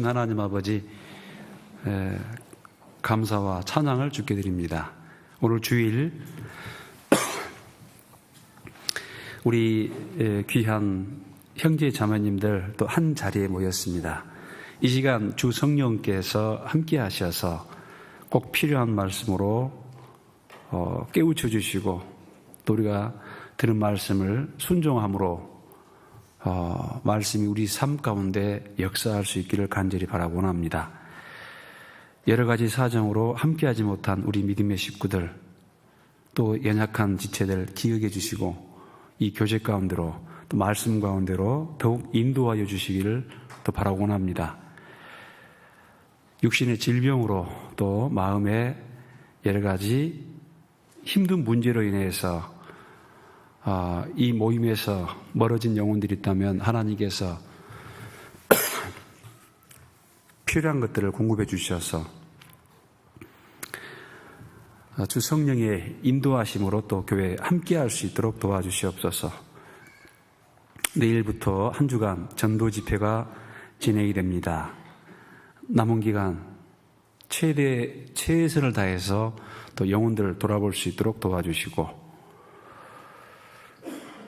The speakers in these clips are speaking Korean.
하나님 아버지, 감사와 찬양을 주께 드립니다. 오늘 주일 우리 귀한 형제 자매님들 또 한 자리에 모였습니다. 이 시간 주 성령께서 함께 하셔서 꼭 필요한 말씀으로 깨우쳐 주시고 또 우리가 들은 말씀을 순종함으로 말씀이 우리 삶 가운데 역사할 수 있기를 간절히 바라고 원합니다. 여러 가지 사정으로 함께하지 못한 우리 믿음의 식구들, 또 연약한 지체들 기억해 주시고 이 교제 가운데로 또 말씀 가운데로 더욱 인도하여 주시기를 또 바라고 원합니다. 육신의 질병으로 또 마음의 여러 가지 힘든 문제로 인해서 이 모임에서 멀어진 영혼들이 있다면 하나님께서 필요한 것들을 공급해 주셔서 주 성령의 인도하심으로 또 교회에 함께할 수 있도록 도와주시옵소서. 내일부터 한 주간 전도 집회가 진행이 됩니다. 남은 기간 최선을 다해서 또 영혼들을 돌아볼 수 있도록 도와주시고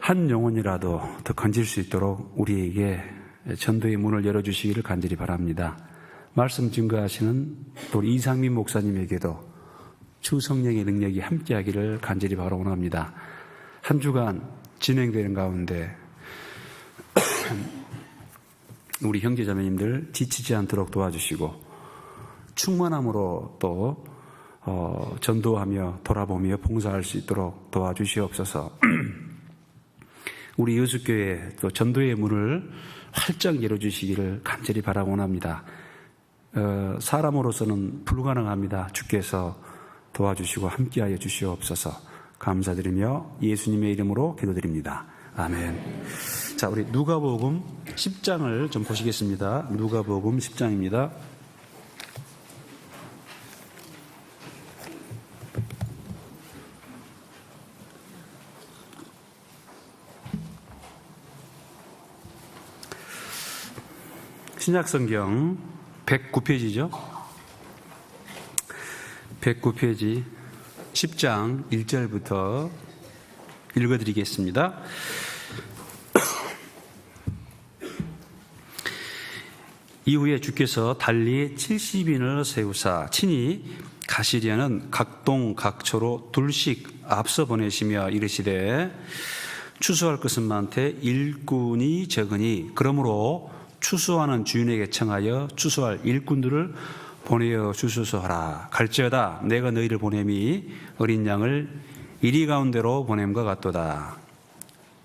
한 영혼이라도 더 건질 수 있도록 우리에게 전도의 문을 열어주시기를 간절히 바랍니다. 말씀 증거하시는 또 이상민 목사님에게도 주 성령의 능력이 함께하기를 간절히 바라고 원합니다. 한 주간 진행되는 가운데 우리 형제자매님들 지치지 않도록 도와주시고 충만함으로 또 전도하며 돌아보며 봉사할 수 있도록 도와주시옵소서. 우리 여수교회 또 전도의 문을 활짝 열어주시기를 간절히 바라고 원합니다. 사람으로서는 불가능합니다. 주께서 도와주시고 함께하여 주시옵소서. 감사드리며 예수님의 이름으로 기도드립니다. 아멘. 자, 우리 누가복음 10장을 좀 보시겠습니다. 누가복음 10장입니다. 신약성경 109페이지죠. 109페이지 10장 1절부터 읽어드리겠습니다. 이후에 주께서 달리 70인을 세우사 친히 가시려는 각동 각처로 둘씩 앞서 보내시며 이르시되 추수할 것은 많되 일꾼이 적으니 그러므로 추수하는 주인에게 청하여 추수할 일꾼들을 보내어 주소서 하라. 갈지어다 내가 너희를 보냄이 어린 양을 이리 가운데로 보냄과 같도다.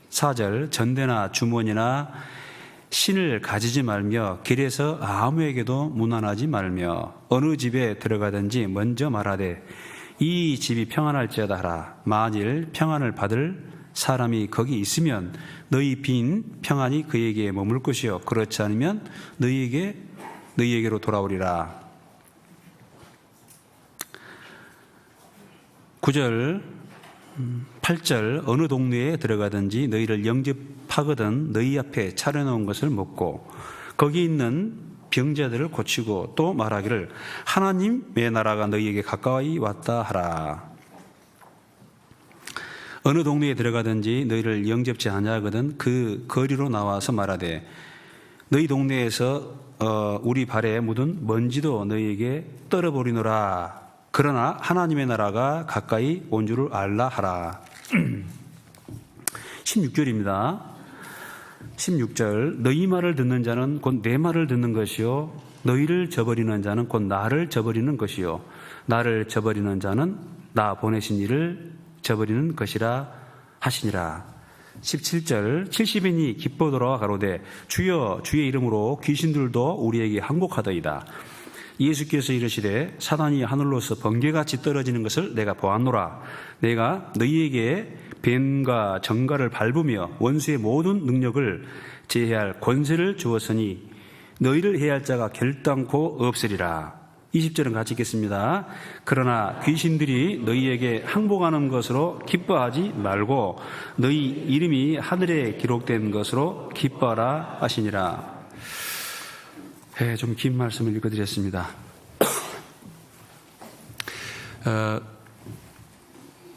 4절 전대나 주머니나 신을 가지지 말며 길에서 아무에게도 문안하지 말며 어느 집에 들어가든지 먼저 말하되 이 집이 평안할지어다 하라. 만일 평안을 받을 사람이 거기 있으면 너희 빈 평안이 그에게 머물 것이요 그렇지 않으면 너희에게로 돌아오리라. 9절 8절 어느 동네에 들어가든지 너희를 영접하거든 너희 앞에 차려놓은 것을 먹고 거기 있는 병자들을 고치고 또 말하기를 하나님의 나라가 너희에게 가까이 왔다 하라. 어느 동네에 들어가든지 너희를 영접지 아니하거든 그 거리로 나와서 말하되 너희 동네에서 우리 발에 묻은 먼지도 너희에게 떨어버리노라. 그러나 하나님의 나라가 가까이 온 줄을 알라 하라. 16절입니다. 16절 너희 말을 듣는 자는 곧 내 말을 듣는 것이요 너희를 저버리는 자는 곧 나를 저버리는 것이요 나를 저버리는 자는 나 보내신 이를 저버리는 것이라 하시니라. 17절 70인이 기뻐 돌아와 가로되 주여 주의 이름으로 귀신들도 우리에게 항복하더이다. 예수께서 이르시되 사단이 하늘로서 번개같이 떨어지는 것을 내가 보았노라. 내가 너희에게 뱀과 정갈을 밟으며 원수의 모든 능력을 제해할 권세를 주었으니 너희를 해할 자가 결단코 없으리라. 20절은 같이 읽겠습니다. 그러나 귀신들이 너희에게 항복하는 것으로 기뻐하지 말고 너희 이름이 하늘에 기록된 것으로 기뻐하라 하시니라. 좀 긴 말씀을 읽어드렸습니다.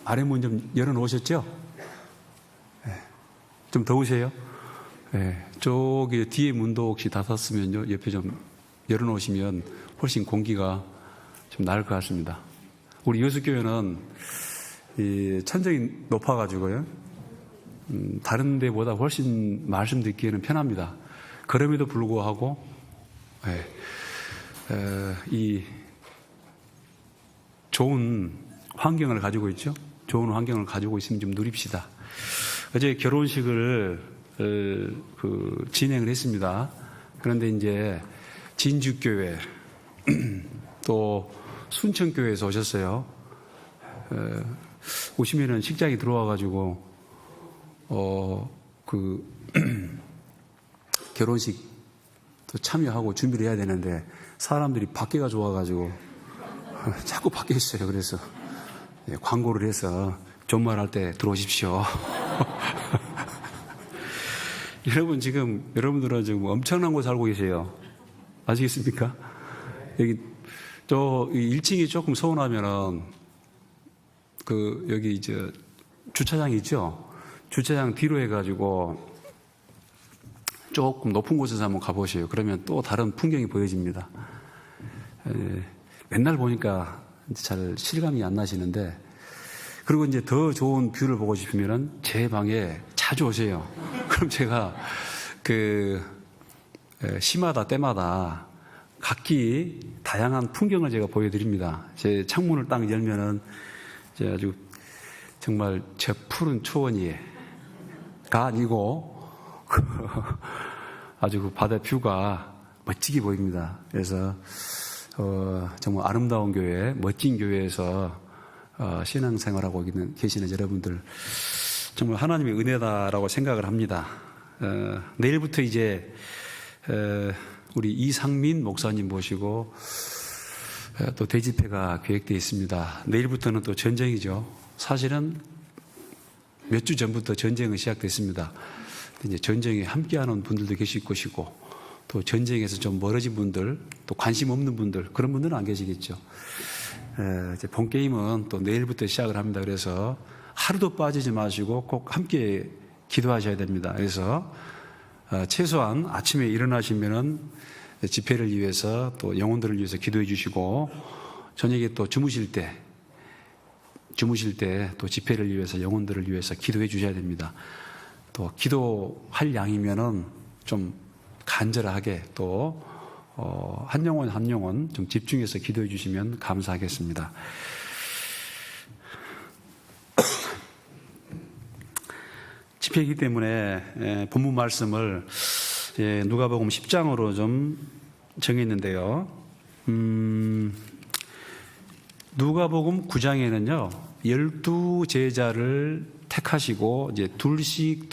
아래 문 좀 열어놓으셨죠? 좀 더우세요? 저기 뒤에 문도 혹시 닫았으면요, 옆에 좀 열어놓으시면 훨씬 공기가 좀 나을 것 같습니다. 우리 여수교회는 이 천정이 높아가지고요, 다른 데보다 훨씬 말씀 듣기에는 편합니다. 그럼에도 불구하고 이 좋은 환경을 가지고 있죠. 좋은 환경을 가지고 있으면 좀 누립시다. 어제 결혼식을 진행을 했습니다. 그런데 이제 진주교회 또 순천교회에서 오셨어요. 오시면은 식장에 들어와가지고 결혼식 또 참여하고 준비를 해야 되는데 사람들이 밖에가 좋아가지고 자꾸 밖에 있어요. 그래서 광고를 해서 존말할 때 들어오십시오. 여러분들은 지금 엄청난 곳 살고 계세요. 아시겠습니까? 여기 저 1층이 조금 서운하면은 여기 주차장이 있죠. 주차장 뒤로 해가지고 조금 높은 곳에서 한번 가보세요. 그러면 또 다른 풍경이 보여집니다. 맨날 보니까 잘 실감이 안 나시는데, 그리고 이제 더 좋은 뷰를 보고 싶으면은 제 방에 자주 오세요. 그럼 제가 시마다 때마다 각기 다양한 풍경을 제가 보여드립니다. 제 창문을 딱 열면은 아주 정말 저 푸른 초원이가 아니고 아주 그 바다 뷰가 멋지게 보입니다. 그래서 정말 아름다운 교회, 멋진 교회에서 신앙생활하고 계시는 여러분들 정말 하나님의 은혜다라고 생각을 합니다. 내일부터 이제 우리 이상민 목사님 모시고 또 대집회가 계획되어 있습니다. 내일부터는 또 전쟁이죠. 사실은 몇 주 전부터 전쟁은 시작됐습니다. 이제 전쟁에 함께하는 분들도 계실 것이고, 또 전쟁에서 좀 멀어진 분들, 또 관심 없는 분들, 그런 분들은 안 계시겠죠. 이제 본 게임은 또 내일부터 시작을 합니다. 그래서 하루도 빠지지 마시고 꼭 함께 기도하셔야 됩니다. 그래서 최소한 아침에 일어나시면은 집회를 위해서 또 영혼들을 위해서 기도해 주시고, 저녁에 또 주무실 때 또 집회를 위해서 영혼들을 위해서 기도해 주셔야 됩니다. 또 기도할 양이면은 좀 간절하게 또 한 영혼 한 영혼 좀 집중해서 기도해 주시면 감사하겠습니다. 집회이기 때문에 본문 말씀을 누가복음 10장으로 좀 정했는데요. 누가복음 9장에는요 12제자를 택하시고 이제 둘씩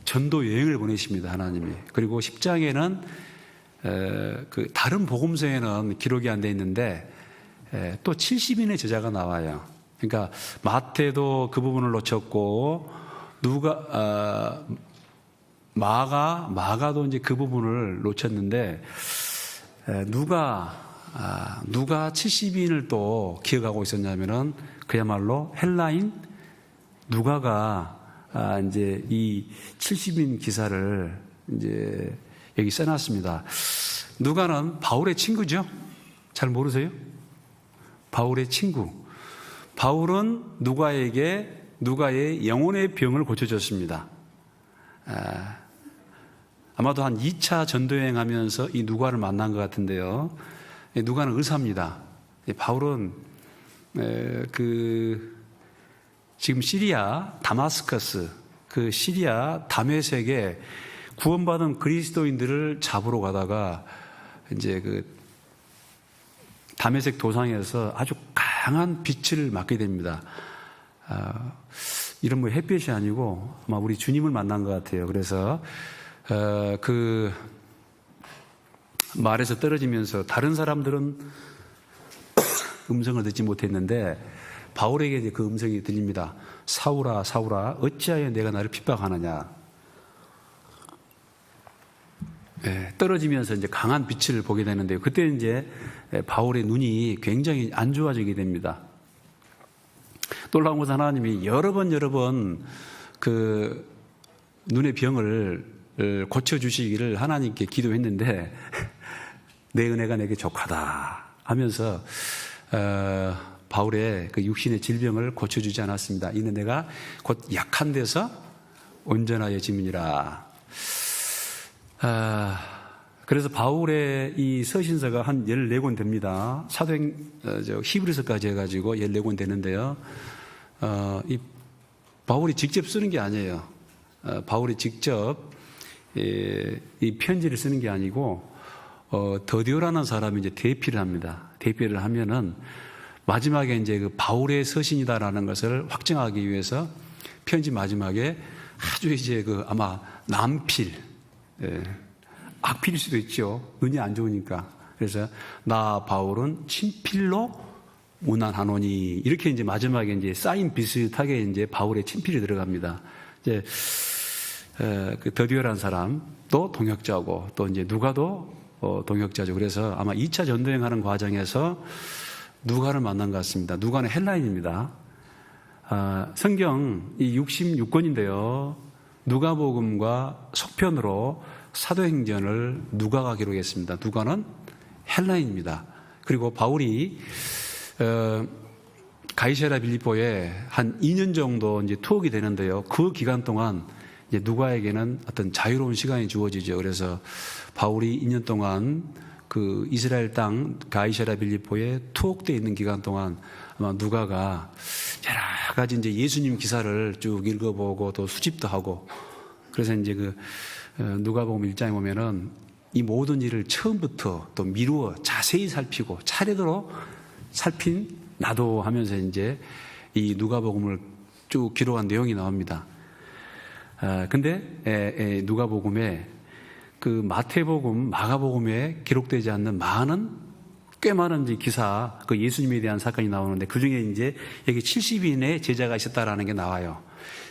전도 여행을 보내십니다, 하나님이. 그리고 10장에는 다른 복음서에는 기록이 안 돼 있는데 또 70인의 제자가 나와요. 그러니까 마태도 그 부분을 놓쳤고 마가도 이제 그 부분을 놓쳤는데 누가 70인을 또 기억하고 있었냐면은 그야말로 헬라인 누가가 이제 이 70인 기사를 이제 여기 써놨습니다. 누가는 바울의 친구죠? 잘 모르세요? 바울의 친구. 바울은 누가의 영혼의 병을 고쳐줬습니다. 아마도 한 2차 전도여행 하면서 이 누가를 만난 것 같은데요. 누가는 의사입니다. 바울은 지금 시리아 다마스커스, 그 시리아 다메섹에 구원받은 그리스도인들을 잡으러 가다가 이제 다메섹 도상에서 아주 강한 빛을 맞게 됩니다. 이런 뭐 햇빛이 아니고 아마 우리 주님을 만난 것 같아요. 그래서 그 말에서 떨어지면서 다른 사람들은 음성을 듣지 못했는데 바울에게 이제 그 음성이 들립니다. 사울아, 사울아, 어찌하여 내가 나를 핍박하느냐. 떨어지면서 이제 강한 빛을 보게 되는데요. 그때 이제 바울의 눈이 굉장히 안 좋아지게 됩니다. 놀라운 것은 하나님이 여러 번 그 눈의 병을 고쳐주시기를 하나님께 기도했는데 내 은혜가 내게 족하다 하면서 바울의 그 육신의 질병을 고쳐주지 않았습니다. 이는 내가 곧 약한 데서 온전하여짐이니라. 그래서 바울의 이 서신서가 한 14권 됩니다. 히브리서까지 해가지고 14권 되는데요. 이 바울이 직접 쓰는 게 아니에요. 바울이 직접 이 편지를 쓰는 게 아니고 더디오라는 사람이 이제 대피를 합니다. 대피를 하면은 마지막에 이제 그 바울의 서신이다라는 것을 확증하기 위해서 편지 마지막에 아주 이제 그 아마 남필, 악필일 수도 있죠. 눈이 안 좋으니까. 그래서 나 바울은 친필로 문안하노니 이렇게 이제 마지막에 이제 사인 비슷하게 이제 바울의 친필이 들어갑니다. 이제 그 더디오라는 사람도 동역자고 또 이제 누가도 동역자죠. 그래서 아마 2차 전도행하는 과정에서 누가를 만난 것 같습니다. 누가는 헬라인입니다. 성경 이 66권인데요. 누가복음과 속편으로 사도행전을 누가가 기록했습니다. 누가는 헬라인입니다. 그리고 바울이 가이사랴 빌립보에 한 2년 정도 이제 투옥이 되는데요. 그 기간 동안 이제 누가에게는 어떤 자유로운 시간이 주어지죠. 그래서 바울이 2년 동안 그 이스라엘 땅 가이사랴 빌립보에 투옥되어 있는 기간 동안 아마 누가가 여러 가지 이제 예수님 기사를 쭉 읽어보고 또 수집도 하고 그래서 이제 그 누가복음 1장에 보면은 이 모든 일을 처음부터 또 미루어 자세히 살피고 차례대로 살핀 나도 하면서 이제 이 누가복음을 쭉 기록한 내용이 나옵니다. 근데 누가복음에 그 마태복음, 마가복음에 기록되지 않는 꽤 많은 이제 기사, 그 예수님에 대한 사건이 나오는데 그 중에 이제 여기 70인의 제자가 있었다라는 게 나와요.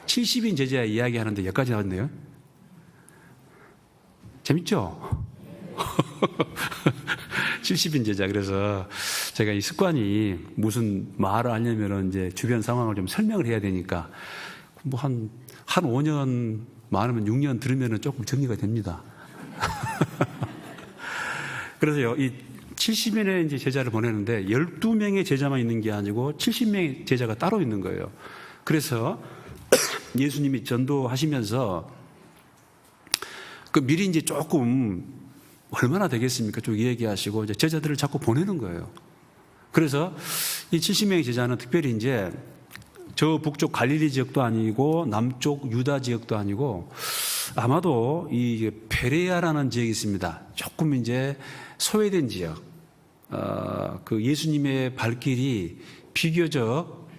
70인 제자 이야기하는데 여기까지 나왔네요. 재밌죠? 70인 제자. 그래서 제가 이 습관이 무슨 말을 하려면 이제 주변 상황을 좀 설명을 해야 되니까 뭐 한 5년, 많으면 6년 들으면 조금 정리가 됩니다. 그래서요, 이 70인의 이제 제자를 보내는데 12명의 제자만 있는 게 아니고 70명의 제자가 따로 있는 거예요. 그래서 예수님이 전도하시면서 그 미리 이제 조금 얼마나 되겠습니까? 쭉 얘기하시고 이제 제자들을 자꾸 보내는 거예요. 그래서 이 70명의 제자는 특별히 이제 저 북쪽 갈릴리 지역도 아니고 남쪽 유다 지역도 아니고 아마도 이 베레아라는 지역이 있습니다. 조금 이제 소외된 지역. 그 예수님의 발길이 비교적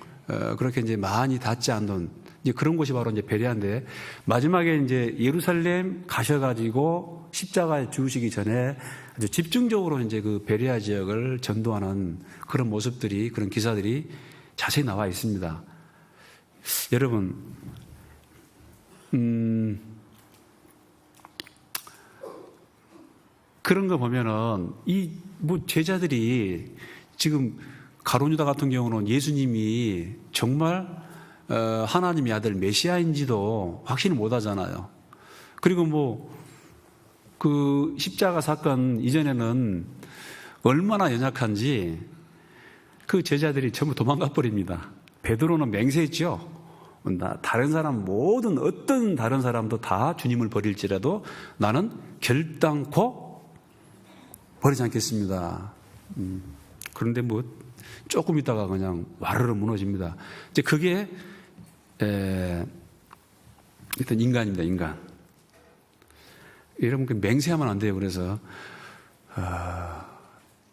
그렇게 이제 많이 닿지 않는 이제 그런 곳이 바로 이제 베레아인데 마지막에 이제 예루살렘 가셔가지고 십자가에 죽으시기 전에 아주 집중적으로 이제 그 베레아 지역을 전도하는 그런 모습들이 그런 기사들이 자세히 나와 있습니다. 여러분, 그런 거 보면은 이 뭐 제자들이 지금 가룟유다 같은 경우는 예수님이 정말 하나님의 아들 메시아인지도 확신을 못 하잖아요. 그리고 뭐 그 십자가 사건 이전에는 얼마나 연약한지 그 제자들이 전부 도망가 버립니다. 베드로는 맹세했죠. 다른 사람 어떤 다른 사람도 다 주님을 버릴지라도 나는 결단코 버리지 않겠습니다. 그런데 뭐 조금 있다가 그냥 와르르 무너집니다. 이제 그게 일단 인간입니다. 인간. 여러분 그 맹세하면 안 돼요. 그래서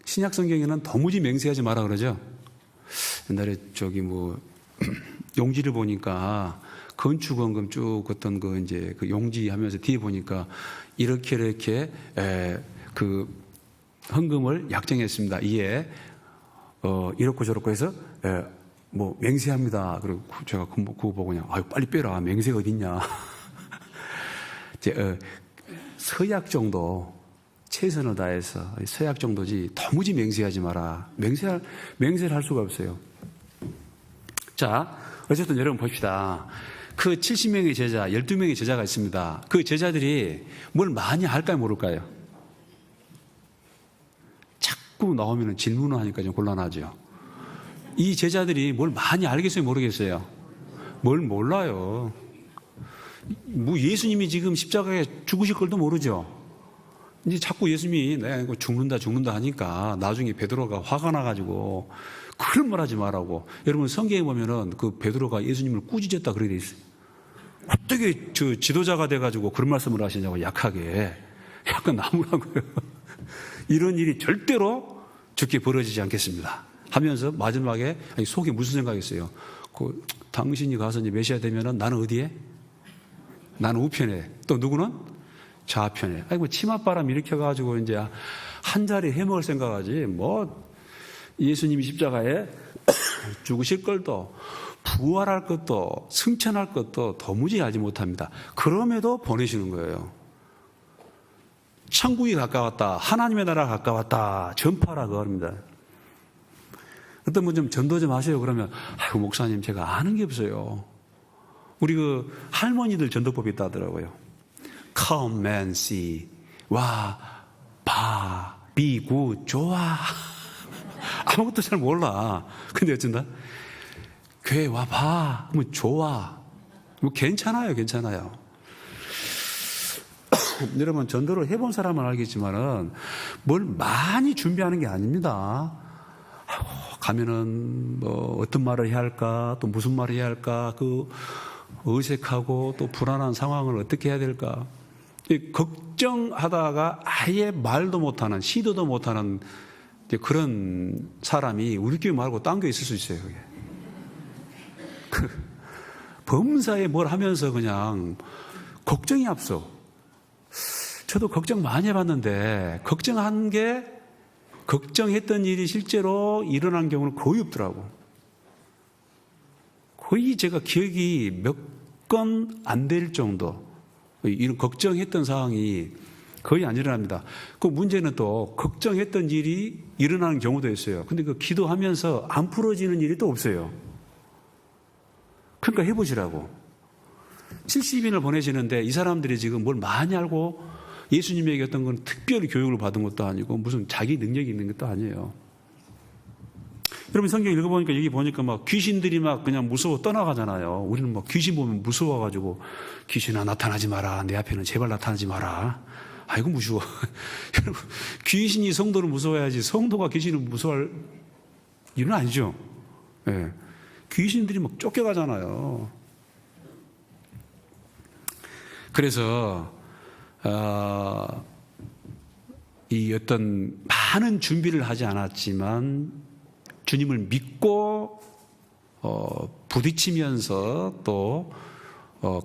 신약 성경에는 도무지 맹세하지 마라 그러죠. 옛날에 저기 뭐 용지를 보니까 건축원금 쭉 어떤 그 이제 그 용지 하면서 뒤에 보니까 이렇게 그 헌금을 약정했습니다. 이에 이렇고 저렇고 해서 뭐 맹세합니다. 그리고 제가 그거 보고 그냥 아유 빨리 빼라. 맹세가 어딨냐. 서약 정도 최선을 다해서 서약 정도지 도무지 맹세하지 마라. 맹세를 할 수가 없어요. 자, 어쨌든 여러분 봅시다. 그 70명의 제자, 12명의 제자가 있습니다. 그 제자들이 뭘 많이 할까요, 모를까요? 자꾸 나오면 질문을 하니까 좀 곤란하죠. 이 제자들이 뭘 많이 알겠어요, 모르겠어요? 뭘 몰라요. 뭐 예수님이 지금 십자가에 죽으실 걸도 모르죠. 이제 자꾸 예수님이 내가 이거 죽는다 하니까 나중에 베드로가 화가 나가지고 그런 말 하지 말라고. 여러분 성경에 보면은 그 베드로가 예수님을 꾸짖었다 그렇게 돼 있어요. 어떻게 저 지도자가 돼가지고 그런 말씀을 하시냐고 약하게. 약간 나무라고요. 이런 일이 절대로 죽게 벌어지지 않겠습니다. 하면서 마지막에 속에 무슨 생각이었어요? 당신이 가서 이제 메시아 되면은 나는 어디에? 나는 우편에. 또 누구는? 좌편에. 뭐 치맛바람 일으켜가지고 이제 한 자리 해먹을 생각하지. 뭐 예수님이 십자가에 죽으실 걸도 부활할 것도 승천할 것도 도무지 알지 못합니다. 그럼에도 보내시는 거예요. 천국이 가까웠다. 하나님의 나라가 가까웠다. 전파라 그럽니다. 어떤 분 좀 전도 좀 하세요. 그러면 아이고 목사님 제가 아는 게 없어요. 우리 그 할머니들 전도법이 있다 하더라고요. Come and see. 와, 봐, be good, 좋아. 아무것도 잘 몰라. 근데 어쩐다? 교회 와봐. 뭐 좋아. 뭐 괜찮아요. 여러분 전도를 해본 사람은 알겠지만은 뭘 많이 준비하는 게 아닙니다. 가면은 뭐 어떤 말을 해야 할까, 또 무슨 말을 해야 할까, 그 어색하고 또 불안한 상황을 어떻게 해야 될까. 걱정하다가 아예 말도 못하는, 시도도 못하는 그런 사람이 우리 교회 말고 딴 교회 있을 수 있어요. 그게. 범사에 뭘 하면서 그냥 걱정이 앞서. 저도 걱정 많이 해봤는데 걱정했던 일이 실제로 일어난 경우는 거의 없더라고. 거의 제가 기억이 몇 건 안 될 정도. 이런 걱정했던 상황이 거의 안 일어납니다. 그 문제는 또 걱정했던 일이 일어나는 경우도 있어요. 근데 그 기도하면서 안 풀어지는 일이 또 없어요. 그러니까 해보시라고. 70인을 보내시는데 이 사람들이 지금 뭘 많이 알고 예수님에게 어떤 건 특별히 교육을 받은 것도 아니고 무슨 자기 능력이 있는 것도 아니에요. 여러분 성경 읽어보니까 여기 보니까 막 귀신들이 막 그냥 무서워 떠나가잖아요. 우리는 막 귀신 보면 무서워가지고 귀신아 나타나지 마라. 내 앞에는 제발 나타나지 마라. 아이고 무서워. 여러분 귀신이 성도를 무서워해야지 성도가 귀신을 무서워할 일은 아니죠. 네. 귀신들이 막 쫓겨가잖아요. 그래서 이 어떤 많은 준비를 하지 않았지만 주님을 믿고 부딪히면서 또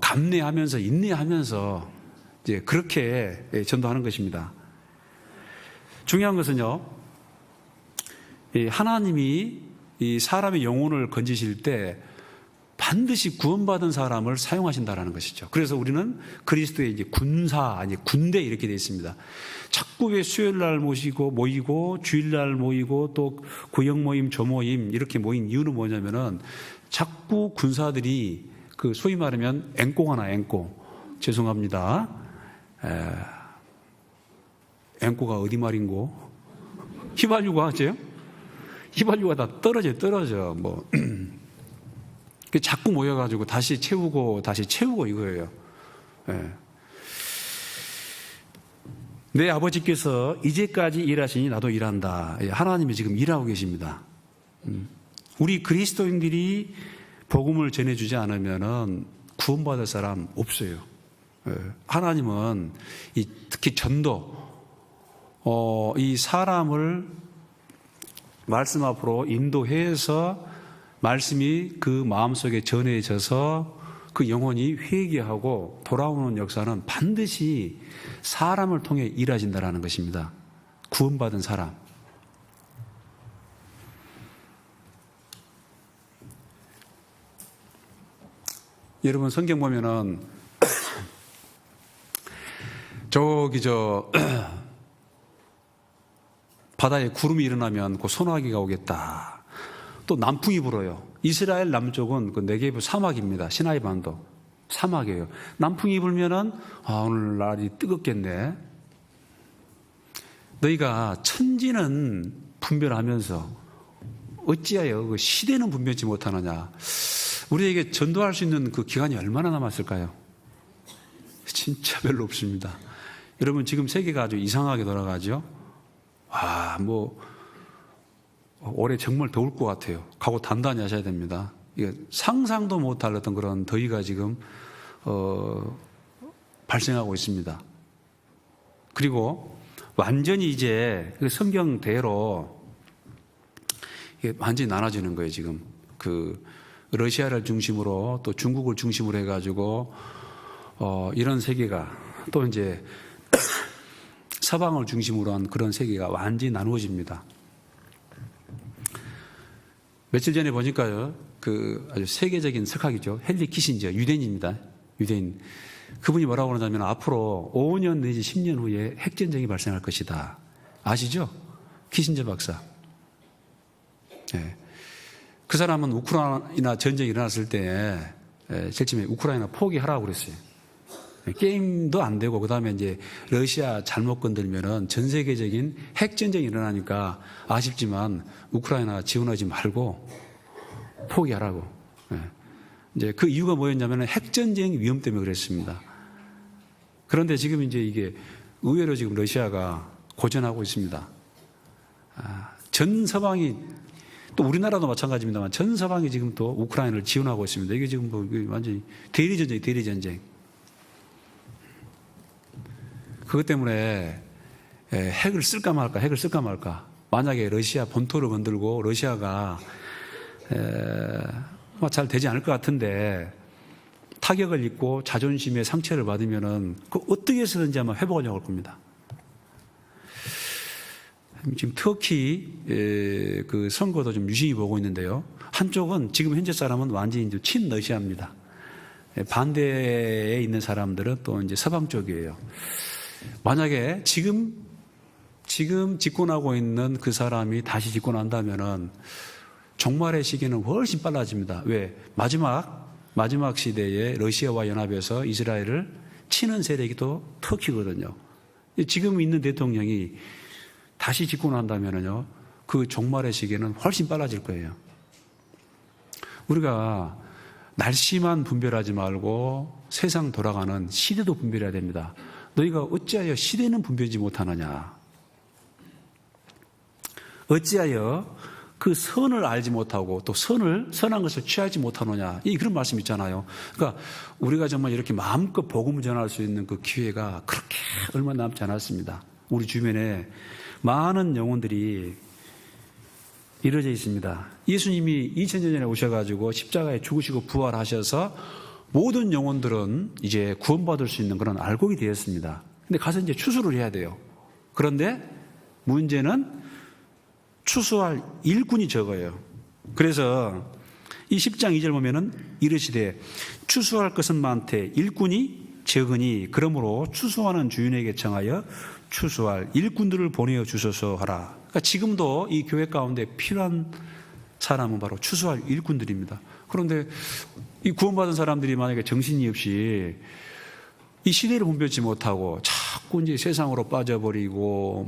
감내하면서 인내하면서 이제 그렇게 전도하는 것입니다. 중요한 것은요, 하나님이 이 사람의 영혼을 건지실 때 반드시 구원받은 사람을 사용하신다라는 것이죠. 그래서 우리는 그리스도의 이제 군사, 아니 군대 이렇게 되어 있습니다. 자꾸 왜 수요일날 모이고 주일날 모이고 또 구역 모임, 조모임 이렇게 모인 이유는 뭐냐면은 자꾸 군사들이 그 소위 말하면 앵꼬가 앵꼬. 죄송합니다. 앵꼬가 어디 말인고? 휘발유가 하죠? 휘발유가 다 떨어져. 뭐. 자꾸 모여가지고 다시 채우고 이거예요. 네. 내 아버지께서 이제까지 일하시니 나도 일한다. 하나님이 지금 일하고 계십니다. 우리 그리스도인들이 복음을 전해주지 않으면 구원받을 사람 없어요. 하나님은 특히 전도, 이 사람을 말씀 앞으로 인도해서 말씀이 그 마음속에 전해져서 그 영혼이 회개하고 돌아오는 역사는 반드시 사람을 통해 일하신다라는 것입니다. 구원받은 사람. 여러분 성경 보면은 저기 바다에 구름이 일어나면 그 소나기가 오겠다. 또 남풍이 불어요. 이스라엘 남쪽은 그 네게브 사막입니다. 시나이 반도 사막이에요. 남풍이 불면은 오늘 날이 뜨겁겠네. 너희가 천지는 분별하면서 어찌하여 그 시대는 분별치 못하느냐. 우리에게 전도할 수 있는 그 기간이 얼마나 남았을까요? 진짜 별로 없습니다. 여러분 지금 세계가 아주 이상하게 돌아가죠. 올해 정말 더울 것 같아요. 각오 단단히 하셔야 됩니다. 이게 상상도 못할 어떤 그런 더위가 지금 발생하고 있습니다. 그리고 완전히 이제 성경대로 완전히 나눠지는 거예요. 지금 그 러시아를 중심으로 또 중국을 중심으로 해가지고 이런 세계가 또 이제 서방을 중심으로 한 그런 세계가 완전히 나누어집니다. 며칠 전에 보니까요, 그 아주 세계적인 석학이죠. 헨리 키신저, 유대인입니다. 유대인. 그분이 뭐라고 그러냐면 앞으로 5년 내지 10년 후에 핵전쟁이 발생할 것이다. 아시죠? 키신저 박사. 네. 그 사람은 우크라이나 전쟁이 일어났을 때 제일 처음에 우크라이나 포기하라고 그랬어요. 게임도 안 되고 그다음에 이제 러시아 잘못 건들면은 전 세계적인 핵전쟁이 일어나니까 아쉽지만 우크라이나 지원하지 말고 포기하라고. 이제 그 이유가 뭐였냐면 핵전쟁 위험 때문에 그랬습니다. 그런데 지금 이제 이게 의외로 지금 러시아가 고전하고 있습니다. 전 서방이 또 우리나라도 마찬가지입니다만 전 서방이 지금 또 우크라이나를 지원하고 있습니다. 이게 지금 뭐 완전히 대리전쟁. 그것 때문에 핵을 쓸까 말까. 만약에 러시아 본토를 건들고 러시아가 잘 되지 않을 것 같은데 타격을 입고 자존심의 상처를 받으면은 그 어떻게 해서든지 아마 회복하려고 할 겁니다. 지금 터키 그 선거도 좀 유심히 보고 있는데요. 한쪽은 지금 현재 사람은 완전히 이제 친러시아입니다. 반대에 있는 사람들은 또 이제 서방 쪽이에요. 만약에 지금 집권하고 있는 그 사람이 다시 집권한다면은 종말의 시기는 훨씬 빨라집니다. 왜? 마지막 시대에 러시아와 연합해서 이스라엘을 치는 세력이 또 터키거든요. 지금 있는 대통령이 다시 집권한다면은요, 그 종말의 시기는 훨씬 빨라질 거예요. 우리가 날씨만 분별하지 말고 세상 돌아가는 시대도 분별해야 됩니다. 너희가 어찌하여 시대는 분별하지 못하느냐? 어찌하여 그 선을 알지 못하고 또 선한 것을 취하지 못하느냐? 그런 말씀 있잖아요. 그러니까 우리가 정말 이렇게 마음껏 복음을 전할 수 있는 그 기회가 그렇게 얼마 남지 않았습니다. 우리 주변에 많은 영혼들이 이루어져 있습니다. 예수님이 2000년 전에 오셔가지고 십자가에 죽으시고 부활하셔서 모든 영혼들은 이제 구원받을 수 있는 그런 알곡이 되었습니다. 근데 가서 이제 추수를 해야 돼요. 그런데 문제는 추수할 일꾼이 적어요. 그래서 이 10장 2절 보면은 이르시되 추수할 것은 많되 일꾼이 적으니 그러므로 추수하는 주인에게 청하여 추수할 일꾼들을 보내어 주소서 하라. 그러니까 지금도 이 교회 가운데 필요한 사람은 바로 추수할 일꾼들입니다. 그런데 이 구원받은 사람들이 만약에 정신이 없이 이 시대를 분별치 못하고 자꾸 이제 세상으로 빠져버리고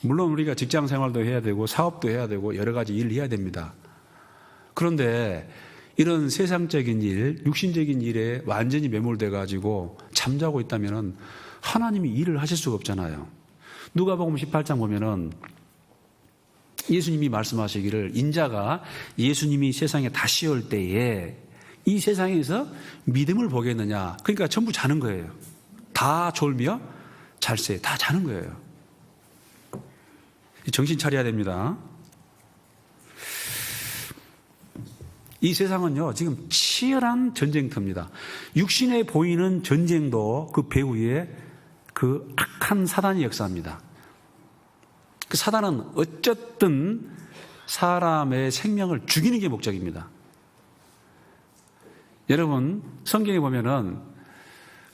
물론 우리가 직장 생활도 해야 되고 사업도 해야 되고 여러 가지 일을 해야 됩니다. 그런데 이런 세상적인 일, 육신적인 일에 완전히 매몰돼 가지고 잠자고 있다면은 하나님이 일을 하실 수가 없잖아요. 누가복음 18장 보면은 예수님이 말씀하시기를 인자가 예수님이 세상에 다시 올 때에 이 세상에서 믿음을 보겠느냐. 그러니까 전부 자는 거예요. 다 졸며 잘세, 다 자는 거예요. 정신 차려야 됩니다. 이 세상은요, 지금 치열한 전쟁터입니다. 육신에 보이는 전쟁도 그 배후에 그 악한 사단이 역사합니다. 그 사단은 어쨌든 사람의 생명을 죽이는 게 목적입니다. 여러분, 성경에 보면은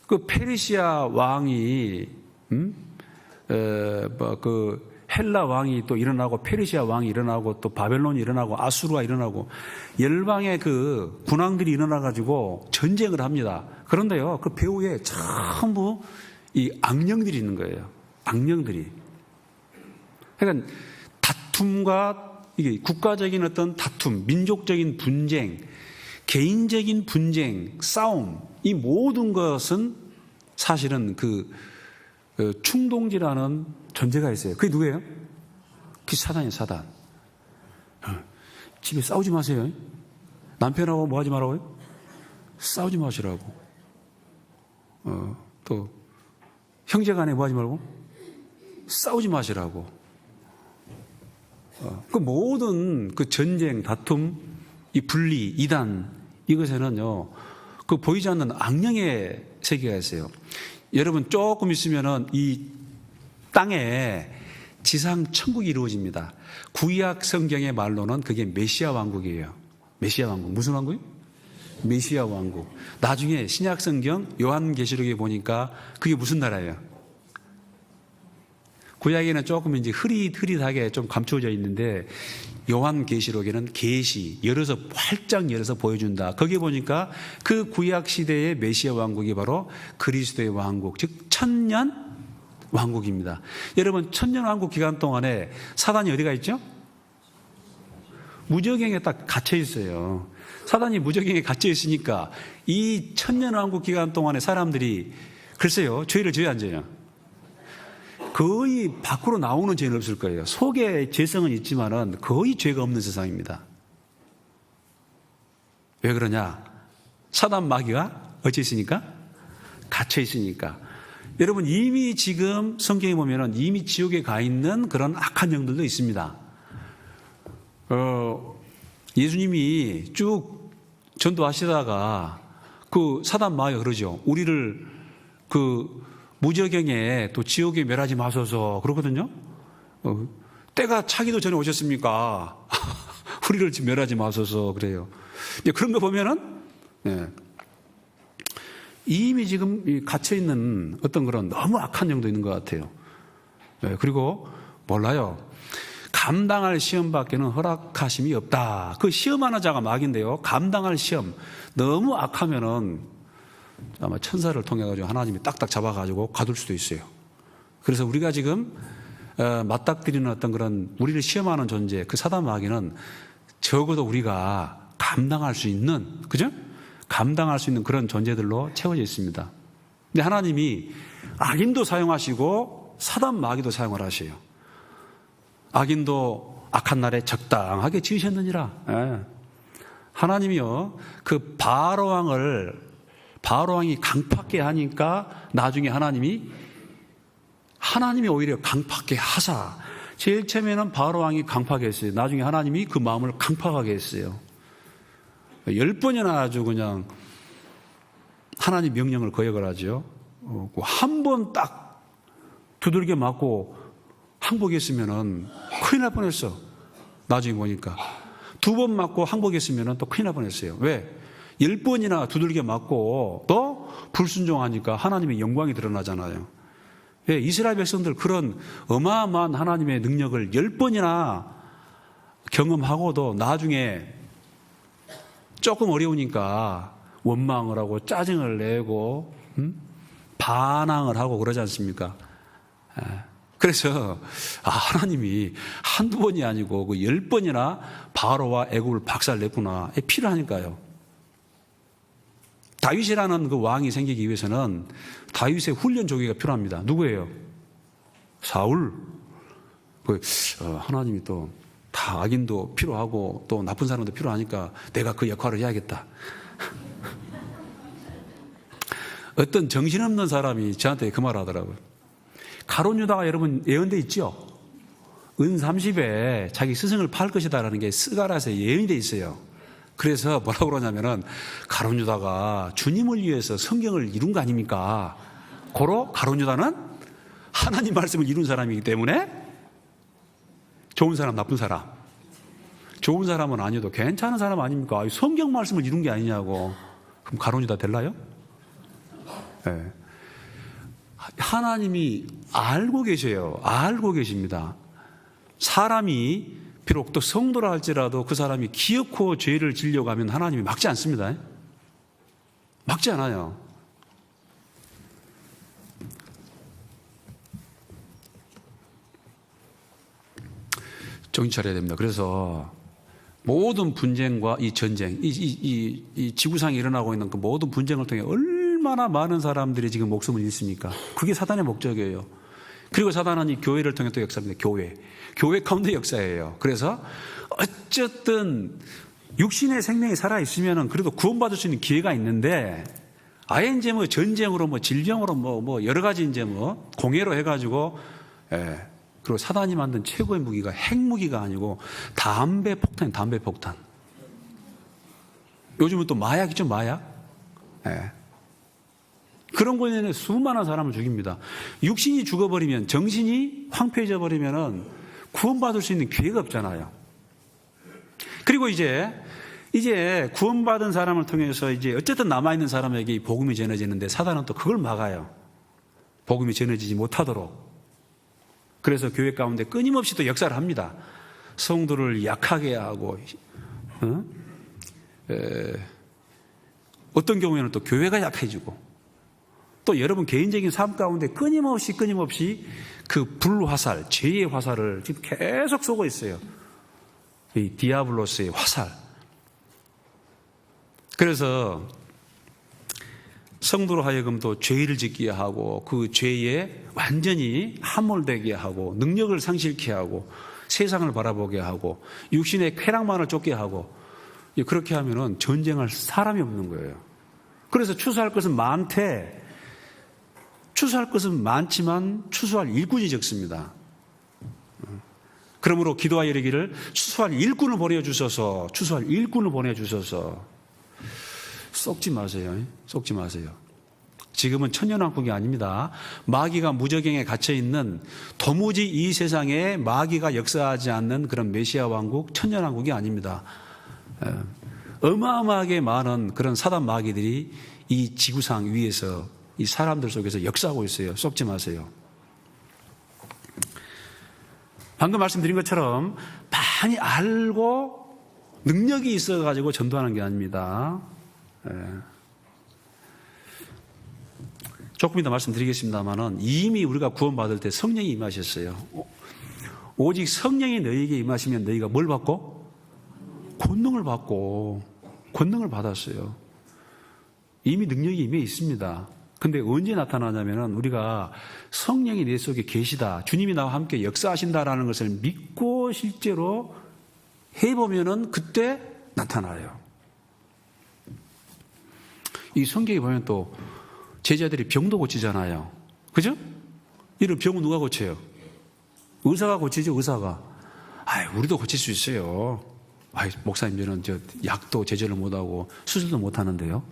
그 페르시아 왕이 그 헬라 왕이 또 일어나고 페르시아 왕이 일어나고 또 바벨론이 일어나고 아수르가 일어나고 열방의 그 군왕들이 일어나 가지고 전쟁을 합니다. 그런데요, 그 배후에 전부 이 악령들이 있는 거예요. 악령들이. 그러니까 다툼과 이게 국가적인 어떤 다툼, 민족적인 분쟁, 개인적인 분쟁, 싸움, 이 모든 것은 사실은 그 충동지라는 존재가 있어요. 그게 누구예요? 그게 사단이에요, 사단. 집에 싸우지 마세요. 남편하고 뭐 하지 말라고요? 싸우지 마시라고. 또 형제간에 뭐 하지 말고? 싸우지 마시라고. 그 모든 그 전쟁, 다툼, 이 분리, 이단, 이것에는요, 그 보이지 않는 악령의 세계가 있어요. 여러분 조금 있으면은 이 땅에 지상 천국이 이루어집니다. 구약 성경의 말로는 그게 메시아 왕국이에요. 메시아 왕국. 무슨 왕국이요? 메시아 왕국. 나중에 신약 성경 요한계시록에 보니까 그게 무슨 나라예요? 구약에는 조금 이제 흐릿하게 좀 감추어져 있는데 요한계시록에는 계시 열어서 활짝 열어서 보여준다. 거기에 보니까 그 구약 시대의 메시아 왕국이 바로 그리스도의 왕국, 즉 천년 왕국입니다. 여러분 천년 왕국 기간 동안에 사단이 어디가 있죠? 무저갱에 딱 갇혀 있어요. 사단이 무저갱에 갇혀 있으니까 이 천년 왕국 기간 동안에 사람들이 글쎄요, 죄를 져야 안 져요? 거의 밖으로 나오는 죄는 없을 거예요. 속에 죄성은 있지만은 거의 죄가 없는 세상입니다. 왜 그러냐? 사단 마귀가 어찌 있으니까? 갇혀 있으니까. 여러분 이미 지금 성경에 보면은 이미 지옥에 가 있는 그런 악한 영들도 있습니다. 예수님이 쭉 전도하시다가 그 사단 마귀가 그러죠. 우리를 그 무저갱에 또 지옥에 멸하지 마소서 그러거든요. 때가 차기도 전에 오셨습니까? 우리를 멸하지 마소서 그래요. 그런 거 보면은 이미 지금 갇혀 있는 어떤 그런 너무 악한 영도 있는 것 같아요. 그리고 몰라요. 감당할 시험밖에는 허락하심이 없다. 그 시험하는 자가 마귀인데요. 감당할 시험 너무 악하면은 아마 천사를 통해 가지고 하나님이 딱딱 잡아가지고 가둘 수도 있어요. 그래서 우리가 지금 맞닥뜨리는 어떤 그런 우리를 시험하는 존재, 그 사단 마귀는 적어도 우리가 감당할 수 있는, 그죠? 감당할 수 있는 그런 존재들로 채워져 있습니다. 근데 하나님이 악인도 사용하시고 사단 마귀도 사용을 하셔요. 악인도 악한 날에 적당하게 지으셨느니라. 하나님이요, 그 바로왕이 강팍해 하니까 나중에 하나님이 오히려 강팍해 하사. 제일 처음에는 바로왕이 강팍해 했어요. 나중에 하나님이 그 마음을 강팍하게 했어요. 10번이나 아주 그냥 하나님 명령을 거역을 하죠. 한 번 딱 두들겨 맞고 항복했으면은 큰일 날 뻔했어. 나중에 보니까 2번 맞고 항복했으면은 또 큰일 날 뻔했어요. 왜? 10번이나 두들겨 맞고 또 불순종하니까 하나님의 영광이 드러나잖아요. 예, 이스라엘 백성들 그런 어마어마한 하나님의 능력을 10번이나 경험하고도 나중에 조금 어려우니까 원망을 하고 짜증을 내고 반항을 하고 그러지 않습니까? 그래서 하나님이 한두 번이 아니고 그 10번이나 바로와 애굽을 박살냈구나. 필요하니까요. 다윗이라는 그 왕이 생기기 위해서는 다윗의 훈련 조기가 필요합니다. 누구예요? 사울. 하나님이 또 다 악인도 필요하고 또 나쁜 사람도 필요하니까 내가 그 역할을 해야겠다. 어떤 정신없는 사람이 저한테 그 말을 하더라고요. 가룟 유다가 여러분 예언돼 있죠? 은 30에 자기 스승을 팔 것이다라는 게 스가랴서 예언이 돼 있어요. 그래서 뭐라고 그러냐면은 가룟 유다가 주님을 위해서 성경을 이룬 거 아닙니까? 고로 가룟 유다는 하나님 말씀을 이룬 사람이기 때문에 좋은 사람, 나쁜 사람. 좋은 사람은 아니어도 괜찮은 사람 아닙니까? 성경 말씀을 이룬 게 아니냐고. 그럼 가룟 유다 될라요? 네. 하나님이 알고 계셔요. 알고 계십니다. 사람이 비록 또 성도라 할지라도 그 사람이 기어코 죄를 지려고 하면 하나님이 막지 않습니다. 막지 않아요. 정신 차려야 됩니다. 그래서 모든 분쟁과 이 전쟁, 이 지구상에 일어나고 있는 그 모든 분쟁을 통해 얼마나 많은 사람들이 지금 목숨을 잃습니까? 그게 사단의 목적이에요. 그리고 사단은 이 교회를 통해 또 역사합니다. 교회 가운데 역사예요. 그래서 어쨌든 육신의 생명이 살아있으면 그래도 구원받을 수 있는 기회가 있는데 아예 이제 뭐 전쟁으로 뭐 질병으로 뭐 여러 가지 이제 뭐 공해로 해가지고 그리고 사단이 만든 최고의 무기가 핵무기가 아니고 담배 폭탄. 요즘은 또 마약이죠, 마약. 그런 걸로 인해 수많은 사람을 죽입니다. 육신이 죽어버리면, 정신이 황폐해져 버리면은 구원받을 수 있는 기회가 없잖아요. 그리고 이제 구원받은 사람을 통해서 이제 어쨌든 남아있는 사람에게 이 복음이 전해지는데 사단은 또 그걸 막아요. 복음이 전해지지 못하도록. 그래서 교회 가운데 끊임없이 또 역사를 합니다. 성도를 약하게 하고, 어떤 경우에는 또 교회가 약해지고, 또 여러분 개인적인 삶 가운데 끊임없이 그 불화살, 죄의 화살을 지금 계속 쏘고 있어요. 이 디아블로스의 화살. 그래서 성도로 하여금 또 죄를 짓게 하고 그 죄에 완전히 함몰되게 하고 능력을 상실케 하고 세상을 바라보게 하고 육신의 쾌락만을 쫓게 하고 그렇게 하면은 전쟁할 사람이 없는 거예요. 그래서 추수할 것은 많지만 추수할 일꾼이 적습니다. 그러므로 기도하여 이르기를 추수할 일꾼을 보내주소서. 속지 마세요. 지금은 천년왕국이 아닙니다. 마귀가 무저갱에 갇혀있는 도무지 이 세상에 마귀가 역사하지 않는 그런 메시아 왕국, 천년왕국이 아닙니다. 어마어마하게 많은 그런 사단 마귀들이 이 지구상 위에서 이 사람들 속에서 역사하고 있어요. 속지 마세요. 방금 말씀드린 것처럼 많이 알고 능력이 있어가지고 전도하는 게 아닙니다. 조금 이따 말씀드리겠습니다만은 이미 우리가 구원받을 때 성령이 임하셨어요. 오직 성령이 너희에게 임하시면 너희가 뭘 받고? 권능을 받았어요. 이미 능력이 임해 있습니다. 근데 언제 나타나냐면은 우리가 성령이 내 속에 계시다, 주님이 나와 함께 역사하신다라는 것을 믿고 실제로 해보면은 그때 나타나요. 이 성경에 보면 또 제자들이 병도 고치잖아요. 그죠? 이런 병은 누가 고쳐요? 의사가 고치죠, 의사가. 우리도 고칠 수 있어요. 목사님, 저는 약도 제재를 못하고 수술도 못하는데요.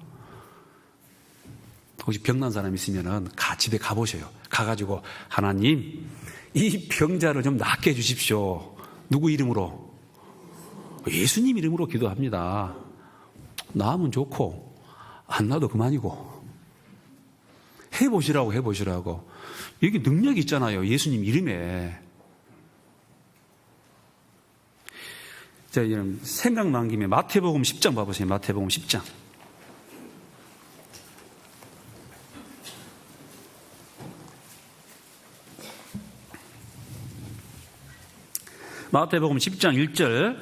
혹시 병난 사람 있으면은 집에 가보셔요. 가가지고, 하나님, 이 병자를 좀 낫게 해주십시오. 누구 이름으로? 예수님 이름으로 기도합니다. 나으면 좋고, 안 나도 그만이고. 해보시라고. 여기 능력이 있잖아요. 예수님 이름에. 자, 이제 생각난 김에 마태복음 10장 봐보세요. 마태복음 10장. 마태복음 10장 1절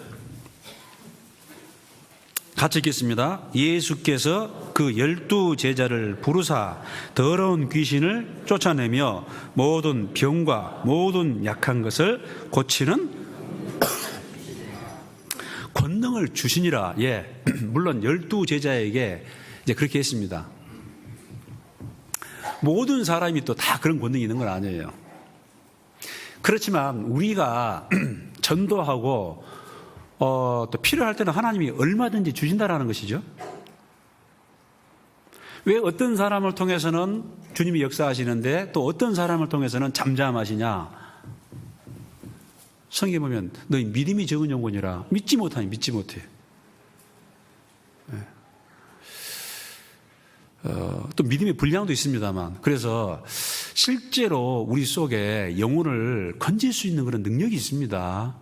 같이 읽겠습니다. 예수께서 그 12 제자를 부르사 더러운 귀신을 쫓아내며 모든 병과 모든 약한 것을 고치는 권능을 주시니라. 물론 12 제자에게 이제 그렇게 했습니다. 모든 사람이 또 다 그런 권능이 있는 건 아니에요. 그렇지만 우리가 전도하고 또 필요할 때는 하나님이 얼마든지 주신다라는 것이죠. 왜 어떤 사람을 통해서는 주님이 역사하시는데 또 어떤 사람을 통해서는 잠잠하시냐? 성경에 보면 너희 믿음이 적은 영혼이라 믿지 못해. 또 믿음의 분량도 있습니다만, 그래서 실제로 우리 속에 영혼을 건질 수 있는 그런 능력이 있습니다.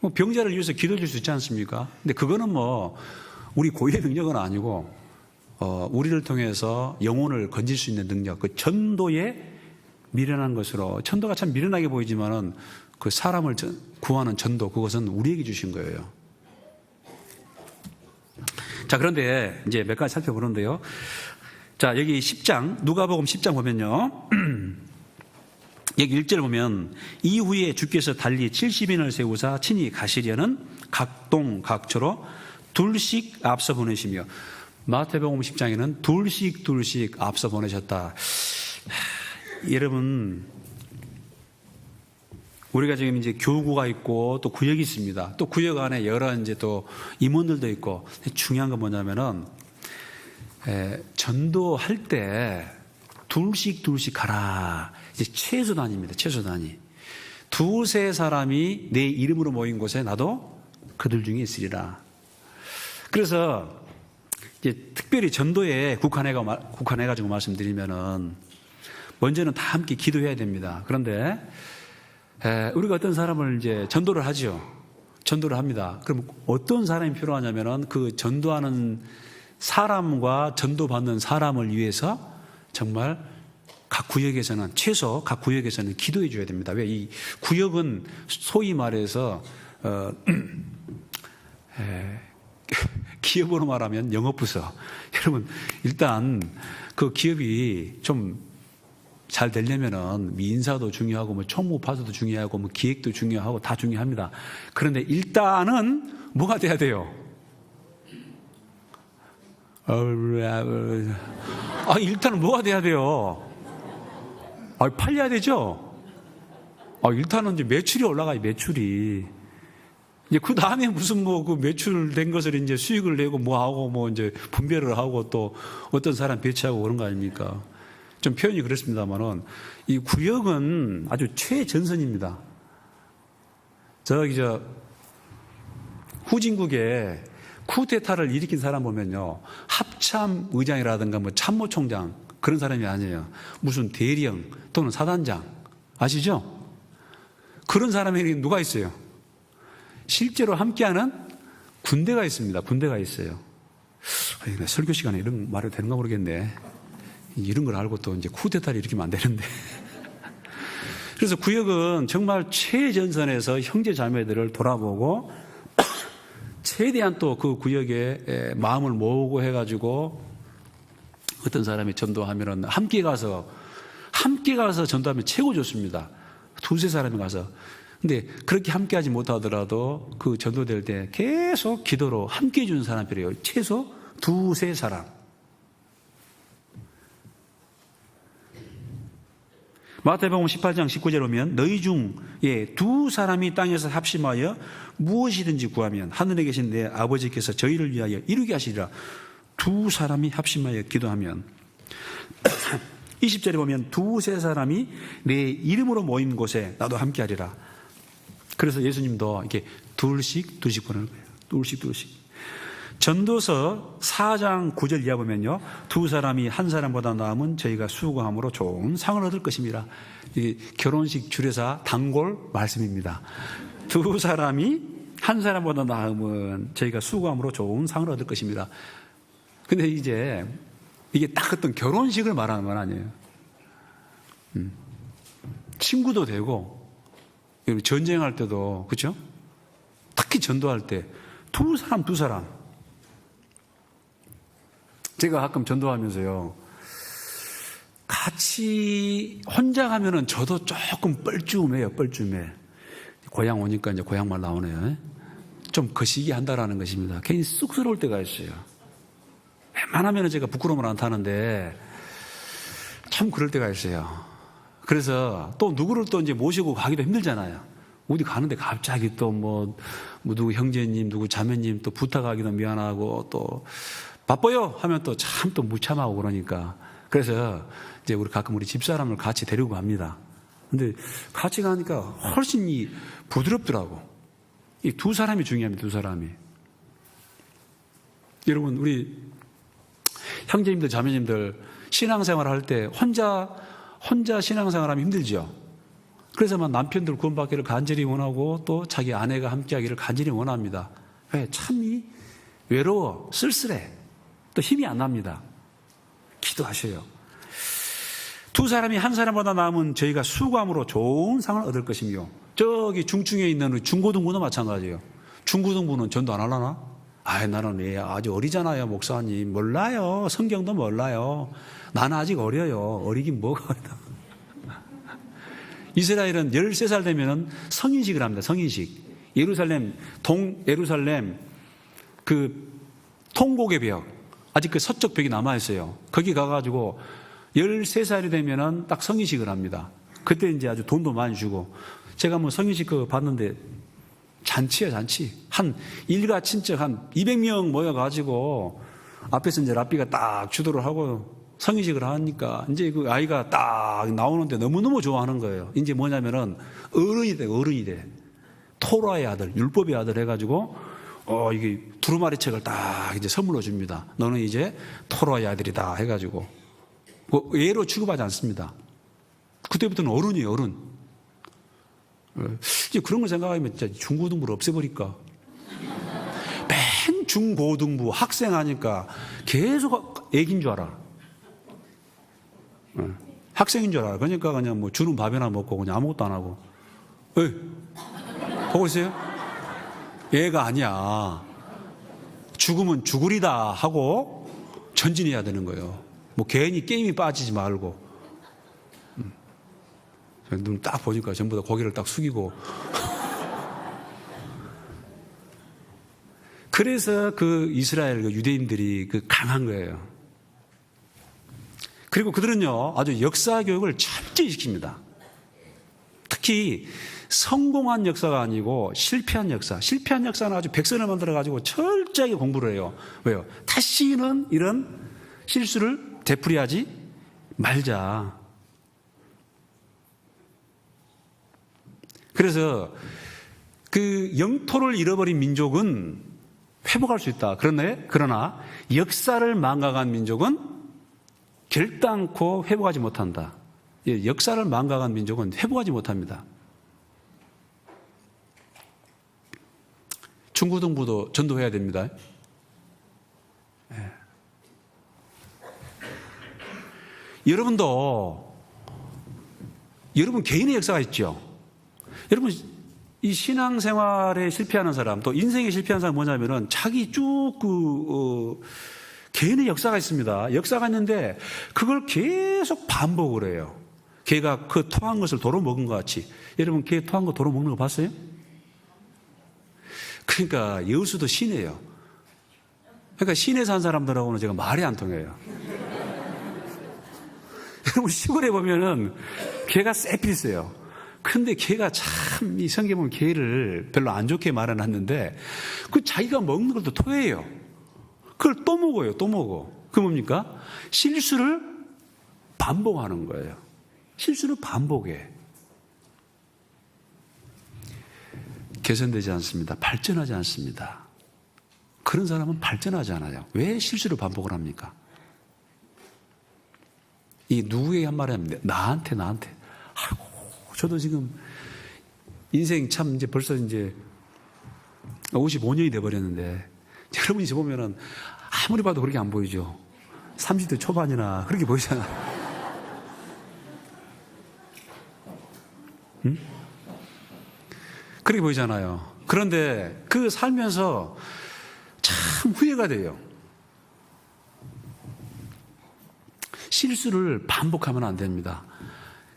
뭐 병자를 위해서 기도해 줄 수 있지 않습니까? 근데 그거는 뭐 우리 고유의 능력은 아니고 우리를 통해서 영혼을 건질 수 있는 능력, 그 전도에 미련한 것으로, 전도가 참 미련하게 보이지만은 그 사람을 구하는 전도, 그것은 우리에게 주신 거예요. 자, 그런데 이제 몇 가지 살펴보는데요. 자, 여기 10장, 누가복음 10장 보면요. 여기 1절 보면 이후에 주께서 달리 70인을 세우사 친히 가시려는 각동 각처로 둘씩 앞서 보내시며, 마태복음 10장에는 둘씩 앞서 보내셨다. 여러분, 우리가 지금 이제 교구가 있고 또 구역이 있습니다. 또 구역 안에 여러 이제 또 임원들도 있고, 중요한 건 뭐냐면은 전도할 때 둘씩 가라. 이제 최소 단위입니다. 최소 단위. 두세 사람이 내 이름으로 모인 곳에 나도 그들 중에 있으리라. 그래서 이제 특별히 전도에 국한해가지고 말씀드리면은 먼저는 다 함께 기도해야 됩니다. 그런데 우리가 어떤 사람을 이제 전도를 하죠. 전도를 합니다. 그럼 어떤 사람이 필요하냐면은 그 전도하는 사람과 전도받는 사람을 위해서 정말 각 구역에서는, 최소 각 구역에서는 기도해 줘야 됩니다. 왜? 이 구역은 소위 말해서 기업으로 말하면 영업부서. 여러분, 일단 그 기업이 좀 잘 되려면은 인사도 중요하고 뭐 총무파수도 중요하고 뭐 기획도 중요하고 다 중요합니다. 그런데 일단은 뭐가 돼야 돼요? 일단은 뭐가 돼야 돼요? 팔려야 되죠? 일단은 이제 매출이 올라가요, 매출이. 이제 그 다음에 무슨 뭐 그 매출된 것을 이제 수익을 내고 뭐 하고 뭐 이제 분배를 하고 또 어떤 사람 배치하고 그런 거 아닙니까? 좀 표현이 그렇습니다만은 이 구역은 아주 최전선입니다. 후진국에 쿠데타를 일으킨 사람 보면요, 합참 의장이라든가 뭐 참모총장 그런 사람이 아니에요. 무슨 대령 또는 사단장 아시죠? 그런 사람에게 누가 있어요? 실제로 함께하는 군대가 있습니다. 군대가 있어요. 설교 시간에 이런 말이 되는가 모르겠네. 이런 걸 알고 또 이제 쿠데타를 일으키면 안 되는데. 그래서 구역은 정말 최전선에서 형제 자매들을 돌아보고 최대한 또 그 구역에 마음을 모으고 해가지고 어떤 사람이 전도하면은 함께 가서 전도하면 최고 좋습니다. 두세 사람이 가서. 근데 그렇게 함께 하지 못하더라도 그 전도될 때 계속 기도로 함께 해주는 사람 필요해요. 최소 두세 사람. 마태복음 18장 19절에 보면 너희 중에 두 사람이 땅에서 합심하여 무엇이든지 구하면 하늘에 계신 내 아버지께서 저희를 위하여 이루게 하시리라. 두 사람이 합심하여 기도하면 20절에 보면 두세 사람이 내 이름으로 모인 곳에 나도 함께하리라. 그래서 예수님도 이렇게 둘씩 보내는 거예요. 둘씩. 전도서 4장 9절 이하 보면요, 두 사람이 한 사람보다 나으면 저희가 수고함으로 좋은 상을 얻을 것입니다. 이 결혼식 주례사 단골 말씀입니다. 두 사람이 한 사람보다 나으면 저희가 수고함으로 좋은 상을 얻을 것입니다. 근데 이제 이게 딱 어떤 결혼식을 말하는 건 아니에요. 친구도 되고, 전쟁할 때도, 그렇죠? 특히 전도할 때 두 사람. 제가 가끔 전도하면서요, 같이 혼자 가면은 저도 조금 뻘쭘해요. 고향 오니까 이제 고향말 나오네요. 좀 거시기 한다라는 것입니다. 괜히 쑥스러울 때가 있어요. 웬만하면 제가 부끄러움을 안 타는데 참 그럴 때가 있어요. 그래서 또 누구를 또 이제 모시고 가기도 힘들잖아요. 어디 가는데 갑자기 또 뭐 누구 형제님, 누구 자매님 또 부탁하기도 미안하고 또 바빠요 하면 또 참 또 무참하고 그러니까. 그래서 이제 가끔 우리 집사람을 같이 데리고 갑니다. 근데 같이 가니까 훨씬 부드럽더라고. 이 두 사람이 중요합니다. 두 사람이. 여러분, 우리 형제님들, 자매님들 신앙생활 할 때 혼자 신앙생활하면 힘들죠. 그래서 남편들 구원받기를 간절히 원하고 또 자기 아내가 함께하기를 간절히 원합니다. 왜? 참 외로워, 쓸쓸해, 또 힘이 안 납니다. 기도하셔요. 두 사람이 한 사람보다 나으면 저희가 수감으로 좋은 상을 얻을 것이며, 저기 중층에 있는 우리 중고등부도 마찬가지예요. 중고등부는 전도 안 하려나? 나는 왜 아주 어리잖아요, 목사님. 몰라요. 성경도 몰라요. 나는 아직 어려요. 어리긴 뭐가 어리다. 이스라엘은 13살 되면 성인식을 합니다. 성인식. 예루살렘 그 통곡의 벽, 아직 그 서쪽 벽이 남아있어요. 거기 가가지고 13살이 되면은 딱 성인식을 합니다. 그때 이제 아주 돈도 많이 주고, 제가 뭐 성인식 그거 봤는데 잔치예요, 잔치. 한 일가 친척 한 200명 모여가지고 앞에서 이제 랍비가 딱 주도를 하고 성인식을 하니까 이제 그 아이가 딱 나오는데 너무너무 좋아하는 거예요. 이제 뭐냐면은 어른이 돼. 토라의 아들, 율법의 아들 해가지고 이게 두루마리 책을 딱 이제 선물로 줍니다. 너는 이제 토라의 아들이다 해가지고 애로 취급하지 않습니다. 그때부터는 어른이에요, 어른. 이제 그런 걸 생각하면 진짜 중고등부를 없애버릴까? 맨 중고등부 학생 하니까 계속 애기인 줄 알아. 학생인 줄 알아. 그러니까 그냥 뭐 주는 밥이나 먹고 그냥 아무것도 안 하고. 보고 있어요? 얘가 아니야. 죽으면 죽으리다 하고 전진해야 되는 거예요. 뭐 괜히 게임이 빠지지 말고. 눈 딱 보니까 전부 다 고개를 딱 숙이고. 그래서 그 이스라엘 그 유대인들이 그 강한 거예요. 그리고 그들은요, 아주 역사 교육을 철저히 시킵니다. 특히 성공한 역사가 아니고 실패한 역사. 실패한 역사는 아주 백선을 만들어가지고 철저하게 공부를 해요. 왜요? 다시는 이런 실수를 되풀이하지 말자. 그래서 그 영토를 잃어버린 민족은 회복할 수 있다. 그러나 역사를 망각한 민족은 결단코 회복하지 못한다. 역사를 망각한 민족은 회복하지 못합니다. 중고등부도 전도해야 됩니다. 여러분 개인의 역사가 있죠. 여러분, 이 신앙생활에 실패하는 사람, 또 인생에 실패하는 사람 뭐냐면은 자기 쭉 개인의 역사가 있습니다. 역사가 있는데 그걸 계속 반복을 해요. 개가 그 토한 것을 도로 먹은 것 같이. 여러분, 개 토한 거 도로 먹는 거 봤어요? 그러니까 여수도 시내예요. 그러니까 시내 산 사람들하고는 제가 말이 안 통해요. 여러분, 시골에 보면은 개가 쎄필있어요. 근데 개가 참, 이 성경 보면 개를 별로 안 좋게 말해놨는데 그 자기가 먹는 걸 또 토해요. 그걸 또 먹어요, 또 먹어. 그 뭡니까? 실수를 반복하는 거예요. 실수를 반복해. 개선되지 않습니다. 발전하지 않습니다. 그런 사람은 발전하지 않아요. 왜 실수를 반복을 합니까? 이 누구에게 한 말이 합니다. 나한테. 아이고, 저도 지금 인생 참 이제 벌써 이제 55년이 돼버렸는데, 여러분이 저 보면은 아무리 봐도 그렇게 안 보이죠. 30대 초반이나 그렇게 보이잖아. 응? 그렇게 보이잖아요. 그런데 그 살면서 참 후회가 돼요. 실수를 반복하면 안 됩니다.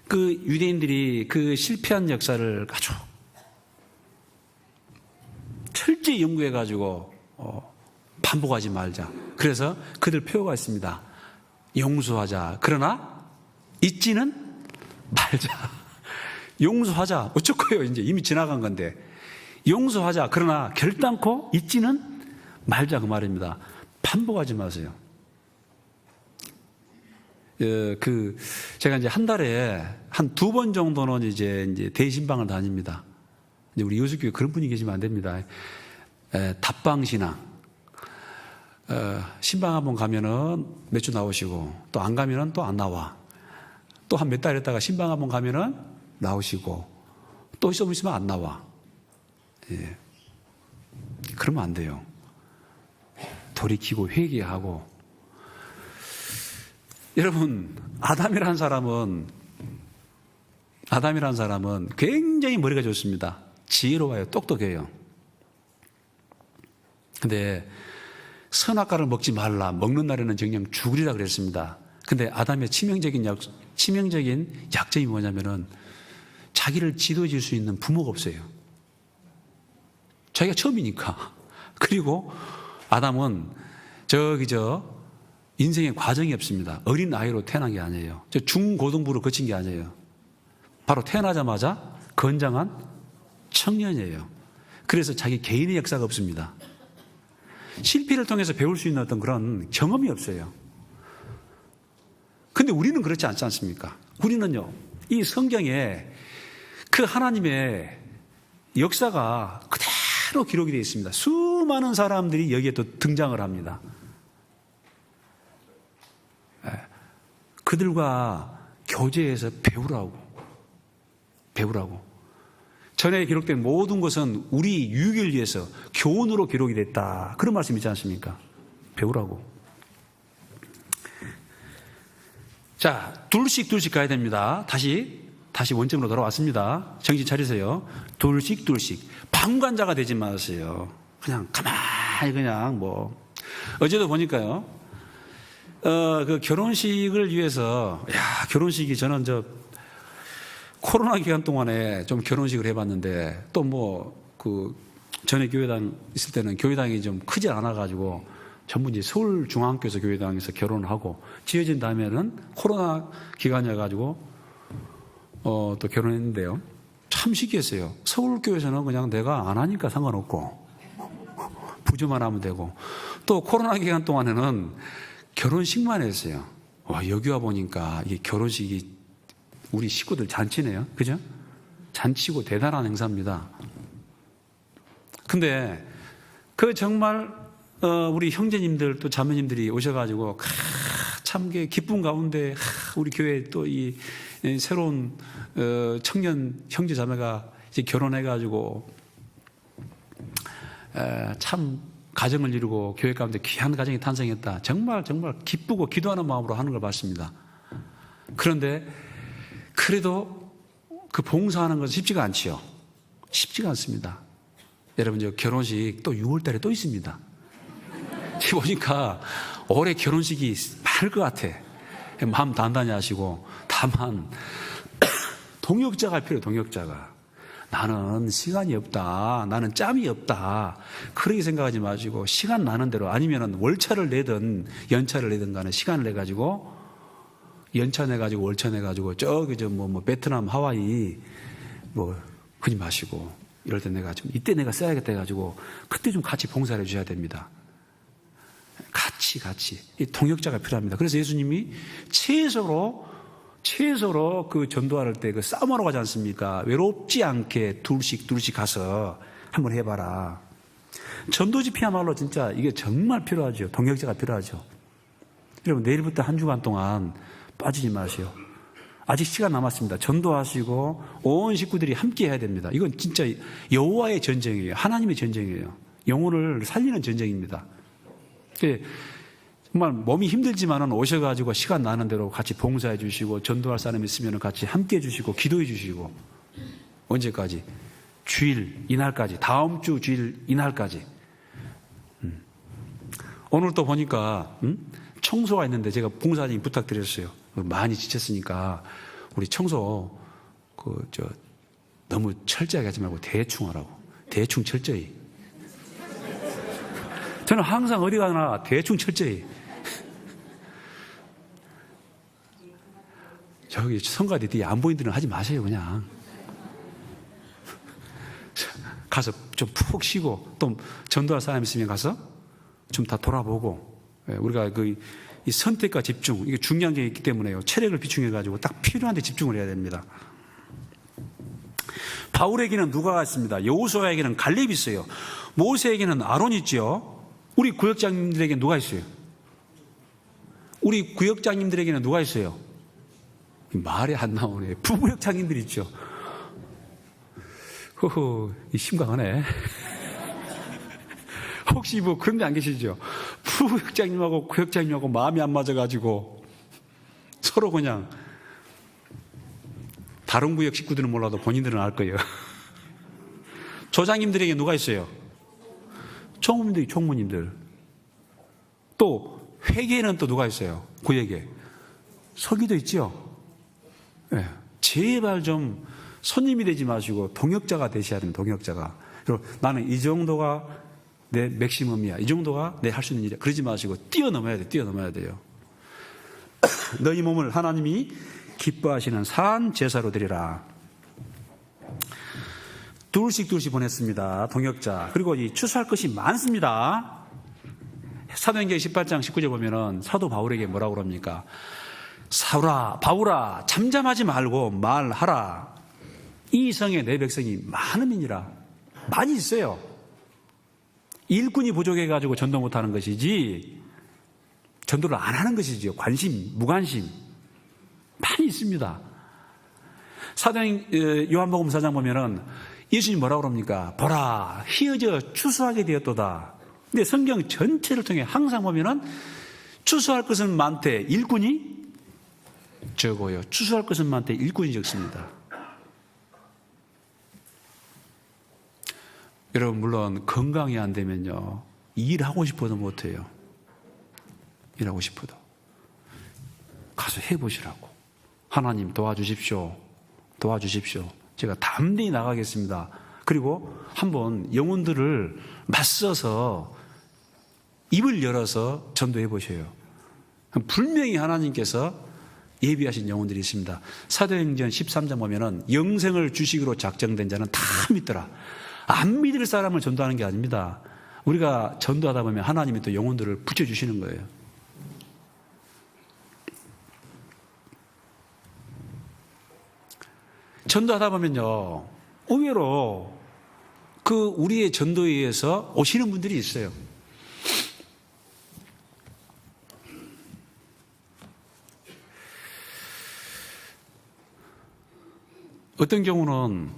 그 유대인들이 그 실패한 역사를 아주 철저히 연구해가지고 반복하지 말자. 그래서 그들 표어가 있습니다. 용서하자. 그러나 잊지는 말자. 용서하자. 어쩌고요? 이제 이미 지나간 건데. 용서하자. 그러나 결단코 잊지는 말자. 그 말입니다. 반복하지 마세요. 제가 이제 한 달에 한 2번 정도는 이제 대신방을 다닙니다. 이제 우리 여수교회 그런 분이 계시면 안 됩니다. 답방신앙. 신방 한번 가면은 몇 주 나오시고 또 안 가면은 또 안 나와. 또 한 몇 달 있다가 신방 한번 가면은 나오시고 또 좀 있으면 안 나와. 예. 그러면 안 돼요. 돌이키고 회개하고. 여러분, 아담이라는 사람은 굉장히 머리가 좋습니다. 지혜로워요. 똑똑해요. 근데 선악과를 먹지 말라. 먹는 날에는 정녕 죽으리라 그랬습니다. 근데 아담의 치명적인 약점이 뭐냐면은 자기를 지도해 줄 수 있는 부모가 없어요. 자기가 처음이니까. 그리고 아담은 인생의 과정이 없습니다. 어린 아이로 태어난 게 아니에요. 중고등부로 거친 게 아니에요. 바로 태어나자마자 건장한 청년이에요. 그래서 자기 개인의 역사가 없습니다. 실패를 통해서 배울 수 있는 어떤 그런 경험이 없어요. 근데 우리는 그렇지 않지 않습니까? 우리는요, 이 성경에 그 하나님의 역사가 그대로 기록이 되어 있습니다. 수많은 사람들이 여기에 또 등장을 합니다. 그들과 교제해서 배우라고. 전에 기록된 모든 것은 우리 유익을 위해서 교훈으로 기록이 됐다. 그런 말씀 있지 않습니까? 배우라고. 자, 둘씩 가야 됩니다. 다시 원점으로 돌아왔습니다. 정신 차리세요. 둘씩. 방관자가 되지 마세요. 그냥 가만히 어제도 보니까요. 그 결혼식을 위해서, 결혼식이 저는 코로나 기간 동안에 좀 결혼식을 해봤는데 전에 교회당 있을 때는 교회당이 좀 크지 않아가지고 전부 이제 서울중앙교회에서 교회당에서 결혼을 하고 지어진 다음에는 코로나 기간이어가지고 또 결혼했는데요. 참 신기했어요. 서울교회에서는 그냥 내가 안 하니까 상관없고 부조만 하면 되고 또 코로나 기간 동안에는 결혼식만 했어요. 여기 와 보니까 이게 결혼식이 우리 식구들 잔치네요. 그죠? 잔치고 대단한 행사입니다. 근데 정말 우리 형제님들 또 자매님들이 오셔가지고 참 기쁨 가운데 우리 교회 또 이 새로운 청년 형제 자매가 이제 결혼해가지고 참 가정을 이루고 교회 가운데 귀한 가정이 탄생했다. 정말 기쁘고 기도하는 마음으로 하는 걸 봤습니다. 그런데 그래도 그 봉사하는 것은 쉽지가 않지요. 쉽지가 않습니다. 여러분, 결혼식 또 6월 달에 또 있습니다. 지금 보니까 올해 결혼식이 많을 것 같아. 마음 단단히 하시고. 다만 동역자가 필요해요. 동역자가. 나는 시간이 없다. 나는 짬이 없다. 그렇게 생각하지 마시고 시간 나는 대로 아니면 월차를 내든 연차를 내든 간에 시간을 내가지고 연차 내가지고 월차 내가지고 베트남 하와이 그러지 마시고 이럴 때 이때 내가 써야겠다 해가지고 그때 좀 같이 봉사를 해주셔야 됩니다. 같이 이 동역자가 필요합니다. 그래서 예수님이 최소로 그 전도할 때 그 싸움하러 가지 않습니까? 외롭지 않게 둘씩 가서 한번 해봐라. 전도 집회야말로 진짜 이게 정말 필요하죠. 동역자가 필요하죠. 여러분, 내일부터 한 주간 동안 빠지지 마세요. 아직 시간 남았습니다. 전도하시고 온 식구들이 함께 해야 됩니다. 이건 진짜 여호와의 전쟁이에요. 하나님의 전쟁이에요. 영혼을 살리는 전쟁입니다. 정말 몸이 힘들지만은 오셔가지고 시간 나는 대로 같이 봉사해 주시고 전도할 사람이 있으면 같이 함께 해 주시고 기도해 주시고 언제까지? 주일 이날까지, 다음 주 주일 이날까지. 오늘 또 보니까 청소가 있는데 제가 봉사님 부탁드렸어요. 많이 지쳤으니까 우리 청소 너무 철저하게 하지 말고 대충 하라고. 대충 철저히. 저는 항상 어디 가나 대충 철저히. 저기 성가대 뒤에 안 보이는 데는 하지 마세요. 그냥 가서 좀 푹 쉬고 또 전도할 사람 있으면 가서 좀 다 돌아보고. 우리가 이 선택과 집중, 이게 중요한 게 있기 때문에요. 체력을 비중해가지고 딱 필요한 데 집중을 해야 됩니다. 바울에게는 누가 있습니다. 여호수아에게는 갈렙이 있어요. 모세에게는 아론이 있죠. 우리 구역장님들에게 누가 있어요? 우리 구역장님들에게는 누가 있어요? 말이 안 나오네. 부구역장님들 있죠. 허허, 심각하네. 혹시 뭐 그런 데 안 계시죠? 부구역장님하고 구역장님하고 마음이 안 맞아가지고 서로 그냥 다른 구역 식구들은 몰라도 본인들은 알 거예요. 조장님들에게 누가 있어요? 총무님들이 총무님들. 또 회계에는 또 누가 있어요? 구역에 서기도 있죠. 네. 제발 좀 손님이 되지 마시고 동역자가 되셔야 됩니다. 동역자가. 그리고 나는 이 정도가 내 맥시멈이야. 이 정도가 내 할 수 있는 일이야. 그러지 마시고 뛰어넘어야 돼. 뛰어넘어야 돼요. 너희 몸을 하나님이 기뻐하시는 산 제사로 드리라. 둘씩 보냈습니다. 동역자. 그리고 이 추수할 것이 많습니다. 사도행전 18장 19절 보면은 사도 바울에게 뭐라고 그럽니까? 사울아, 바울아, 잠잠하지 말고 말하라. 이 성에 내 백성이 많음이니라. 많이 있어요. 일꾼이 부족해가지고 전도 못하는 것이지 전도를 안 하는 것이지요. 관심, 무관심 많이 있습니다. 요한복음 4장 보면은 예수님 뭐라고 그럽니까? 보라, 희어져 추수하게 되었도다. 근데 성경 전체를 통해 항상 보면은 추수할 것은 많되 일꾼이 적어요. 추수할 것은 많되 일꾼이 적습니다. 여러분, 물론 건강이 안 되면요, 일하고 싶어도 못해요. 일하고 싶어도. 가서 해보시라고. 하나님 도와주십시오. 도와주십시오. 제가 담대히 나가겠습니다. 그리고 한번 영혼들을 맞서서 입을 열어서 전도해 보셔요. 분명히 하나님께서 예비하신 영혼들이 있습니다. 사도행전 13장 보면은 영생을 주식으로 작정된 자는 다 믿더라. 안 믿을 사람을 전도하는 게 아닙니다. 우리가 전도하다 보면 하나님이 또 영혼들을 붙여주시는 거예요. 전도하다 보면요, 의외로 그 우리의 전도에 의해서 오시는 분들이 있어요. 어떤 경우는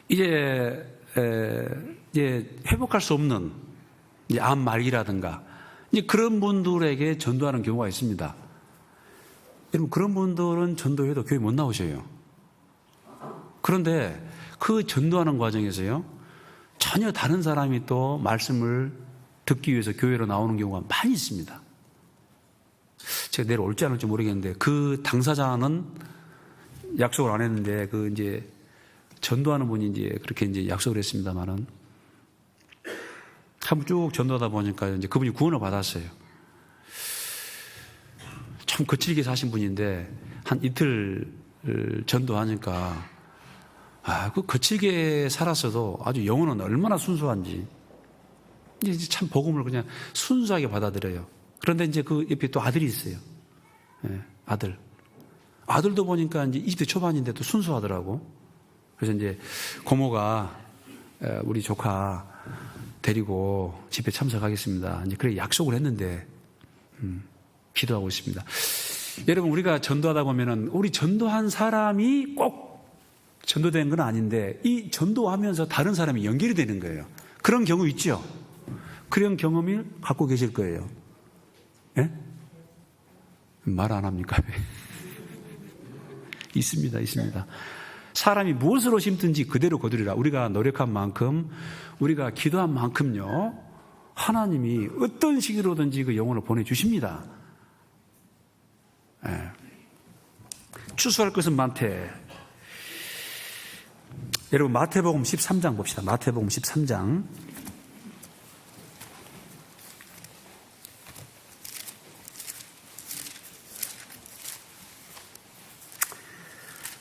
이제 회복할 수 없는 암 말기라든가 이제 그런 분들에게 전도하는 경우가 있습니다. 여러분, 그런 분들은 전도해도 교회 못 나오셔요. 그런데 그 전도하는 과정에서요, 전혀 다른 사람이 또 말씀을 듣기 위해서 교회로 나오는 경우가 많이 있습니다. 제가 내일 올지 안 올지 모르겠는데 그 당사자는 약속을 안 했는데 그 이제 전도하는 분이 이제 그렇게 이제 약속을 했습니다만은 한번 쭉 전도하다 보니까 이제 그분이 구원을 받았어요. 참 거칠게 사신 분인데 한 이틀 전도하니까 그 거칠게 살았어도 아주 영혼은 얼마나 순수한지 이제 참 복음을 그냥 순수하게 받아들여요. 그런데 이제 그 옆에 또 아들이 있어요. 예, 아들도 보니까 이제 20대 초반인데 또 순수하더라고. 그래서 이제 고모가 우리 조카 데리고 집회 참석하겠습니다. 이제 그래 약속을 했는데 기도하고 있습니다. 여러분, 우리가 전도하다 보면은 우리 전도한 사람이 꼭 전도된 건 아닌데 이 전도하면서 다른 사람이 연결이 되는 거예요. 그런 경우 있죠? 그런 경험을 갖고 계실 거예요. 예? 말 안 합니까? 있습니다. 사람이 무엇으로 심든지 그대로 거두리라. 우리가 노력한 만큼, 우리가 기도한 만큼요, 하나님이 어떤 식으로든지 그 영혼을 보내주십니다. 예. 추수할 것은 많대. 여러분, 마태복음 13장 봅시다. 마태복음 13장.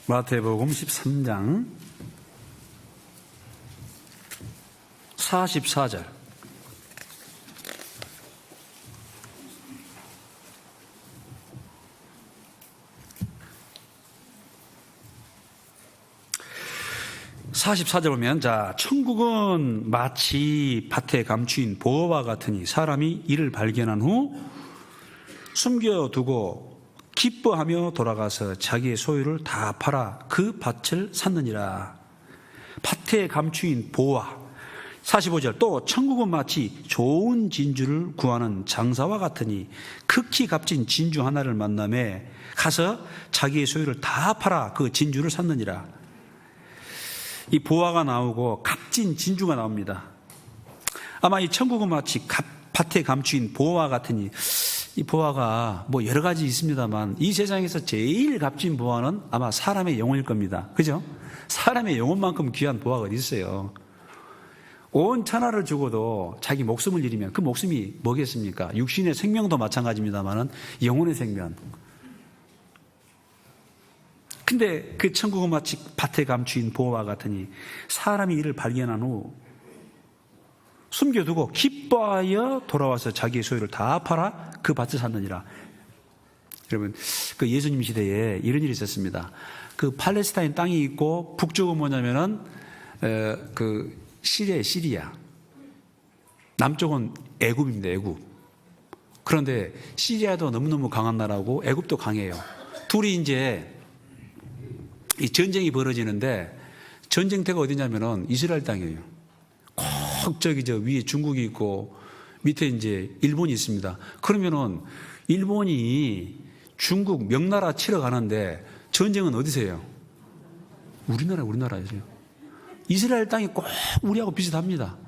마태복음 13장 44절. 44절 보면, 자, 천국은 마치 밭에 감추인 보화와 같으니 사람이 이를 발견한 후 숨겨두고 기뻐하며 돌아가서 자기의 소유를 다 팔아 그 밭을 샀느니라. 밭에 감추인 보화. 45절, 또 천국은 마치 좋은 진주를 구하는 장사와 같으니 극히 값진 진주 하나를 만남에 가서 자기의 소유를 다 팔아 그 진주를 샀느니라. 이 보화가 나오고 값진 진주가 나옵니다. 아마 이 천국은 마치 밭에 감추인 보화 같으니, 이 보화가 뭐 여러 가지 있습니다만 이 세상에서 제일 값진 보화는 아마 사람의 영혼일 겁니다. 그죠? 사람의 영혼만큼 귀한 보화가 어디 있어요? 온 천하를 주고도 자기 목숨을 잃으면 그 목숨이 뭐겠습니까? 육신의 생명도 마찬가지입니다만 영혼의 생명. 근데 그 천국은 마치 밭에 감추인 보화와 같으니 사람이 이를 발견한 후 숨겨두고 기뻐하여 돌아와서 자기의 소유를 다 팔아 그 밭을 샀느니라. 여러분, 그 예수님 시대에 이런 일이 있었습니다. 그 팔레스타인 땅이 있고 북쪽은 뭐냐면은 그 시리아, 남쪽은 애굽입니다. 애굽. 그런데 시리아도 너무너무 강한 나라고 애굽도 강해요. 둘이 이제 이 전쟁이 벌어지는데, 전쟁터가 어디냐면은 이스라엘 땅이에요. 꼭 저기 저 위에 중국이 있고 밑에 이제 일본이 있습니다. 그러면은 일본이 중국 명나라 치러 가는데 전쟁은 어디서 해요? 우리나라에서요. 이스라엘 땅이 꼭 우리하고 비슷합니다.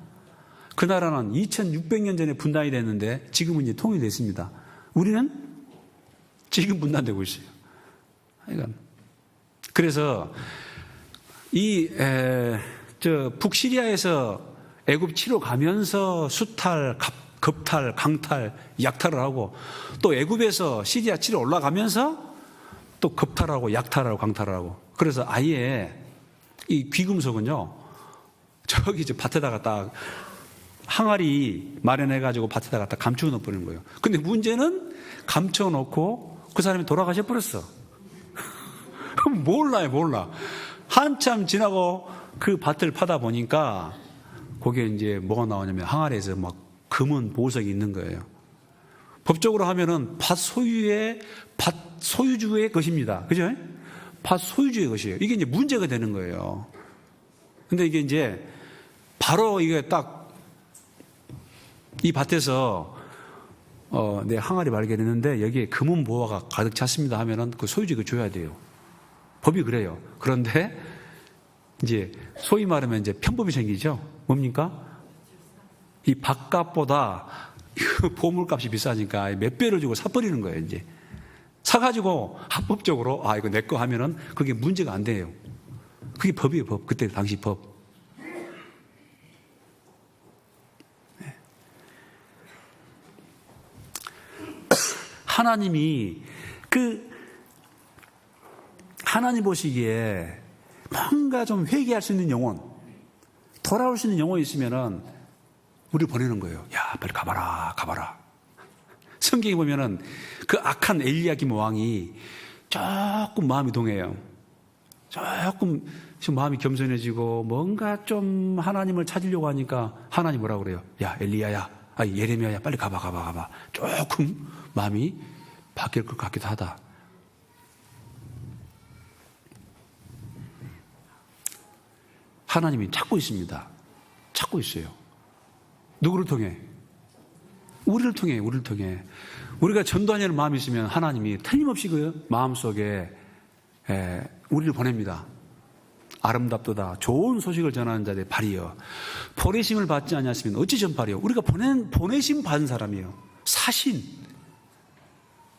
그 나라는 2600년 전에 분단이 됐는데 지금은 이제 통일됐습니다. 우리는 지금 분단되고 있어요. 그래서 북시리아에서 애굽 치러 가면서 수탈, 겁탈, 강탈, 약탈을 하고, 또 애굽에서 시리아 치러 올라가면서 또 겁탈하고 약탈하고 강탈을 하고, 그래서 아예 이 귀금속은요, 저기 이제 밭에다가 딱 항아리 마련해가지고 밭에다가 딱 감춰 놓는 거예요. 근데 문제는 감춰 놓고 그 사람이 돌아가셔 버렸어. 몰라. 한참 지나고 그 밭을 파다 보니까 거기에 이제 뭐가 나오냐면 항아리에서 막 금은 보석이 있는 거예요. 법적으로 하면은 밭 소유주의 것입니다. 그죠? 밭 소유주의 것이에요. 이게 이제 문제가 되는 거예요. 근데 이게 이제 바로 이게 딱 이 밭에서 내 항아리 발견했는데 여기에 금은 보화가 가득 찼습니다 하면은 그 소유주가 줘야 돼요. 법이 그래요. 그런데 이제 소위 말하면 이제 편법이 생기죠. 뭡니까? 이 밭값보다 보물값이 비싸니까 몇 배를 주고 사버리는 거예요. 이제 사가지고 합법적으로 이거 내 거 하면은 그게 문제가 안 돼요. 그게 법이에요. 법. 그때 당시 법. 하나님 보시기에 뭔가 좀 회개할 수 있는 영혼, 돌아올 수 있는 영혼이 있으면은 우리를 보내는 거예요. 야, 빨리 가봐라. 성경에 보면은 그 악한 엘리야김 왕이 조금 마음이 동해요. 조금 마음이 겸손해지고 뭔가 좀 하나님을 찾으려고 하니까 하나님 뭐라고 그래요? 야, 엘리야야, 예레미야야, 빨리 가봐. 조금 마음이 바뀔 것 같기도 하다. 하나님이 찾고 있습니다. 찾고 있어요. 누구를 통해? 우리를 통해. 우리가 전도하려는 마음이 있으면 하나님이 틀림없이 그 마음속에 우리를 보냅니다. 아름답도다. 좋은 소식을 전하는 자들의 발이여. 보내심을 받지 않았으면 어찌 전파리요? 우리가 보내심 받은 사람이에요. 사신.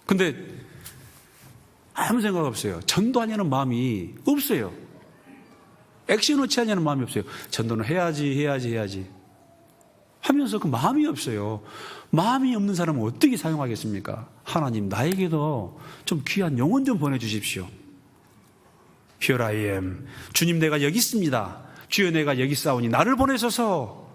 근데 아무 생각 없어요. 전도하려는 마음이 없어요. 액션을 취하려는 마음이 없어요. 전도는 해야지 하면서 그 마음이 없어요. 마음이 없는 사람은 어떻게 사용하겠습니까? 하나님, 나에게도 좀 귀한 영혼 좀 보내주십시오. Here I am. 주님, 내가 여기 있습니다. 주여, 내가 여기 있사오니 나를 보내소서.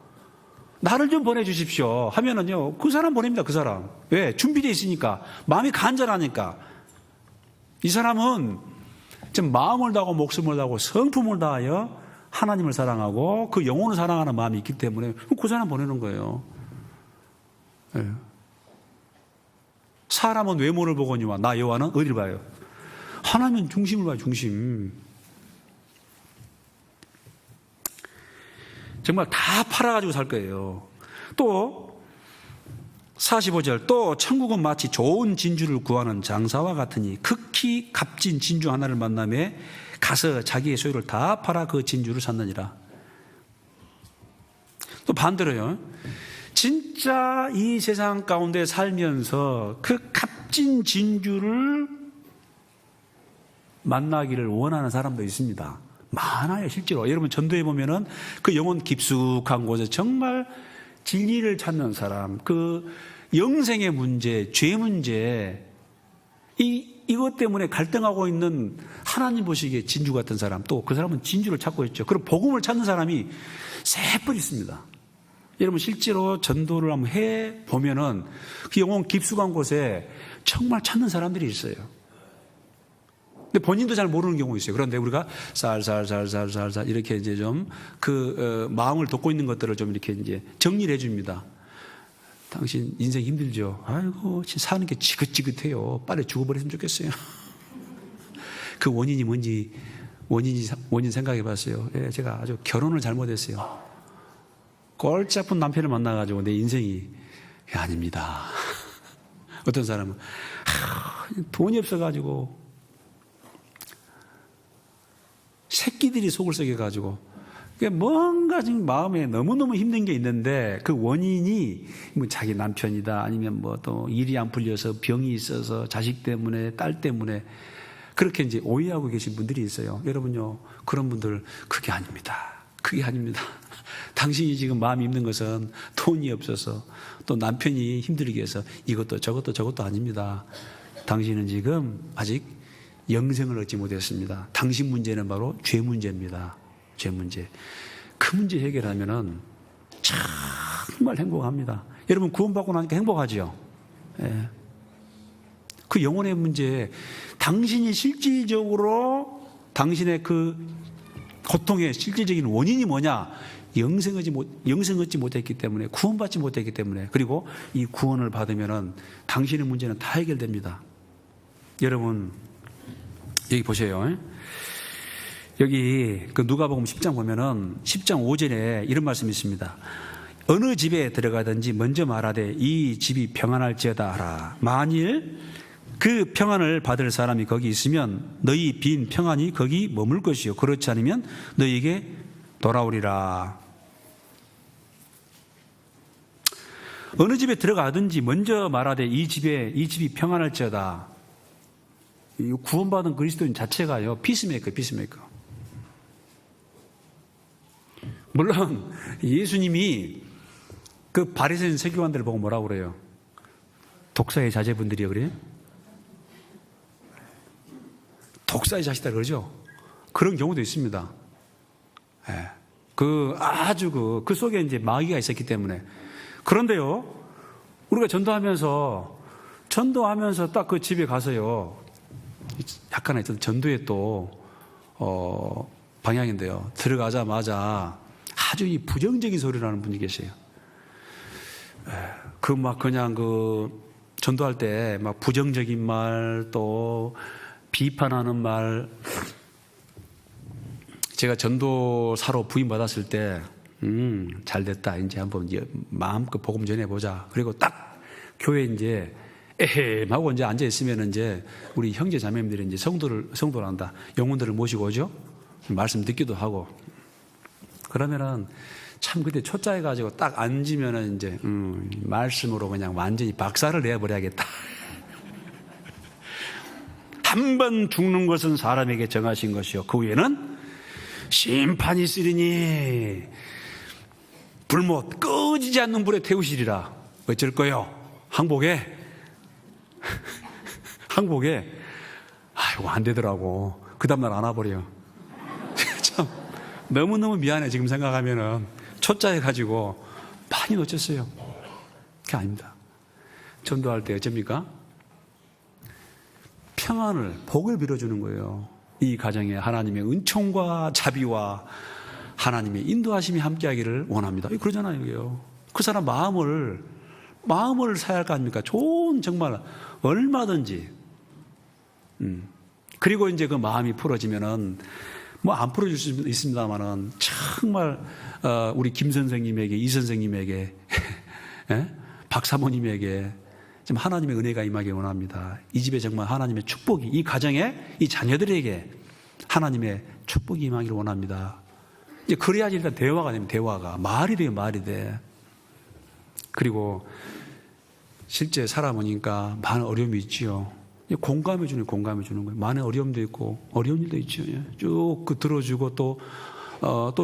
나를 좀 보내주십시오 하면은요, 그 사람 보냅니다. 그 사람. 왜? 준비되어 있으니까. 마음이 간절하니까. 이 사람은 좀 마음을 다하고 목숨을 다하고 성품을 다하여 하나님을 사랑하고 그 영혼을 사랑하는 마음이 있기 때문에 그 사람 보내는 거예요. 네. 사람은 외모를 보거니와 나 여호와는 어디를 봐요? 하나님은 중심을 봐요. 중심. 정말 다 팔아가지고 살 거예요. 또 45절, 또 천국은 마치 좋은 진주를 구하는 장사와 같으니 극히 값진 진주 하나를 만남에 가서 자기의 소유를 다 팔아 그 진주를 샀느니라. 또 반대로요, 진짜 이 세상 가운데 살면서 그 값진 진주를 만나기를 원하는 사람도 있습니다. 많아요, 실제로. 여러분 전도에 보면은 그 영혼 깊숙한 곳에 정말 진리를 찾는 사람, 그 영생의 문제, 죄 문제, 이것 때문에 갈등하고 있는 하나님 보시기에 진주 같은 사람, 또 그 사람은 진주를 찾고 있죠. 그리고 복음을 찾는 사람이 세뿔 있습니다. 여러분 실제로 전도를 한번 해보면은 그 영혼 깊숙한 곳에 정말 찾는 사람들이 있어요. 근데 본인도 잘 모르는 경우가 있어요. 그런데 우리가 살살살살살살 이렇게 이제 좀 마음을 돋고 있는 것들을 좀 이렇게 이제 정리를 해줍니다. 당신 인생 힘들죠? 아이고, 사는 게 지긋지긋해요. 빨리 죽어버렸으면 좋겠어요. 그 원인이 뭔지, 원인 생각해 봤어요. 예, 제가 아주 결혼을 잘못했어요. 꼴찌 아픈 남편을 만나가지고 내 인생이, 아닙니다. 어떤 사람은, 돈이 없어가지고, 새끼들이 속을 썩여가지고, 뭔가 지금 마음에 너무너무 힘든 게 있는데 그 원인이 뭐 자기 남편이다, 아니면 뭐 또 일이 안 풀려서 병이 있어서 자식 때문에, 딸 때문에 그렇게 이제 오해하고 계신 분들이 있어요. 여러분요, 그런 분들 그게 아닙니다. 그게 아닙니다. 당신이 지금 마음이 힘든 것은 돈이 없어서 또 남편이 힘들게 해서 이것도 저것도 아닙니다. 당신은 지금 아직 영생을 얻지 못했습니다. 당신 문제는 바로 죄 문제입니다. 죄 문제. 그 문제 해결하면은 정말 행복합니다. 여러분 구원받고 나니까 행복하지요? 예. 그 영혼의 문제, 당신이 실질적으로 당신의 그 고통의 실질적인 원인이 뭐냐? 영생 얻지 못했기 때문에, 구원받지 못했기 때문에, 그리고 이 구원을 받으면은 당신의 문제는 다 해결됩니다. 여러분 여기 보세요. 여기 그 누가복음 10장 보면은 10장 5절에 이런 말씀이 있습니다. 어느 집에 들어가든지 먼저 말하되 이 집이 평안할지어다 하라. 만일 그 평안을 받을 사람이 거기 있으면 너희 빈 평안이 거기 머물 것이요, 그렇지 않으면 너희에게 돌아오리라. 어느 집에 들어가든지 먼저 말하되 이 집이 평안할지어다. 구원받은 그리스도인 자체가요, 피스메이커. 물론 예수님이 그 바리새인 서기관들을 보고 뭐라고 그래요? 독사의 자제분들이요, 그래요? 독사의 자식들 그러죠? 그런 경우도 있습니다. 예. 아주 그 속에 이제 마귀가 있었기 때문에. 그런데요, 우리가 전도하면서 딱 그 집에 가서요, 약간의 전도의 또 방향인데요, 들어가자마자 아주 이 부정적인 소리를 하는 분이 계세요. 그냥 전도할 때 막 부정적인 말, 또 비판하는 말. 제가 전도사로 부임받았을 때, 잘 됐다. 이제 한번 마음껏 복음 전해보자. 그리고 딱 교회 이제 에헴 하고 이제 앉아있으면 이제 우리 형제 자매님들이 이제 성도를 한다. 영혼들을 모시고 오죠. 말씀 듣기도 하고. 그러면은 참 그때 초짜해가지고 딱 앉으면은 이제, 말씀으로 그냥 완전히 박살을 내버려야겠다. 한 번 죽는 것은 사람에게 정하신 것이요, 그 후에는 심판이 있으리니 불못 꺼지지 않는 불에 태우시리라. 어쩔 거요? 항복에 아이고 안 되더라고. 그 다음날 안 와버려. 참 너무너무 미안해. 지금 생각하면은 초짜해가지고 많이 놓쳤어요. 그게 아닙니다. 전도할 때 어쩝니까? 평안을, 복을 빌어주는 거예요. 이 가정에 하나님의 은총과 자비와 하나님의 인도하심이 함께하기를 원합니다. 그러잖아요. 이게요. 그 사람 마음을 사야 할 거 아닙니까? 좋은 정말 얼마든지. 그리고 이제 그 마음이 풀어지면은 뭐 안 풀어줄 수 있습니다만은 정말 우리 김 선생님에게, 이 선생님에게, 박 사모님에게 좀 하나님의 은혜가 임하기 원합니다. 이 집에 정말 하나님의 축복이, 이 가정에, 이 자녀들에게 하나님의 축복이 임하기를 원합니다. 이제 그래야지 일단 대화가 되면 대화가 말이 돼요, 말이 돼. 그리고 실제 살아보니까 많은 어려움이 있지요. 공감해 주는 거예요. 많은 어려움도 있고 어려운 일도 있죠. 쭉 그 들어주고 또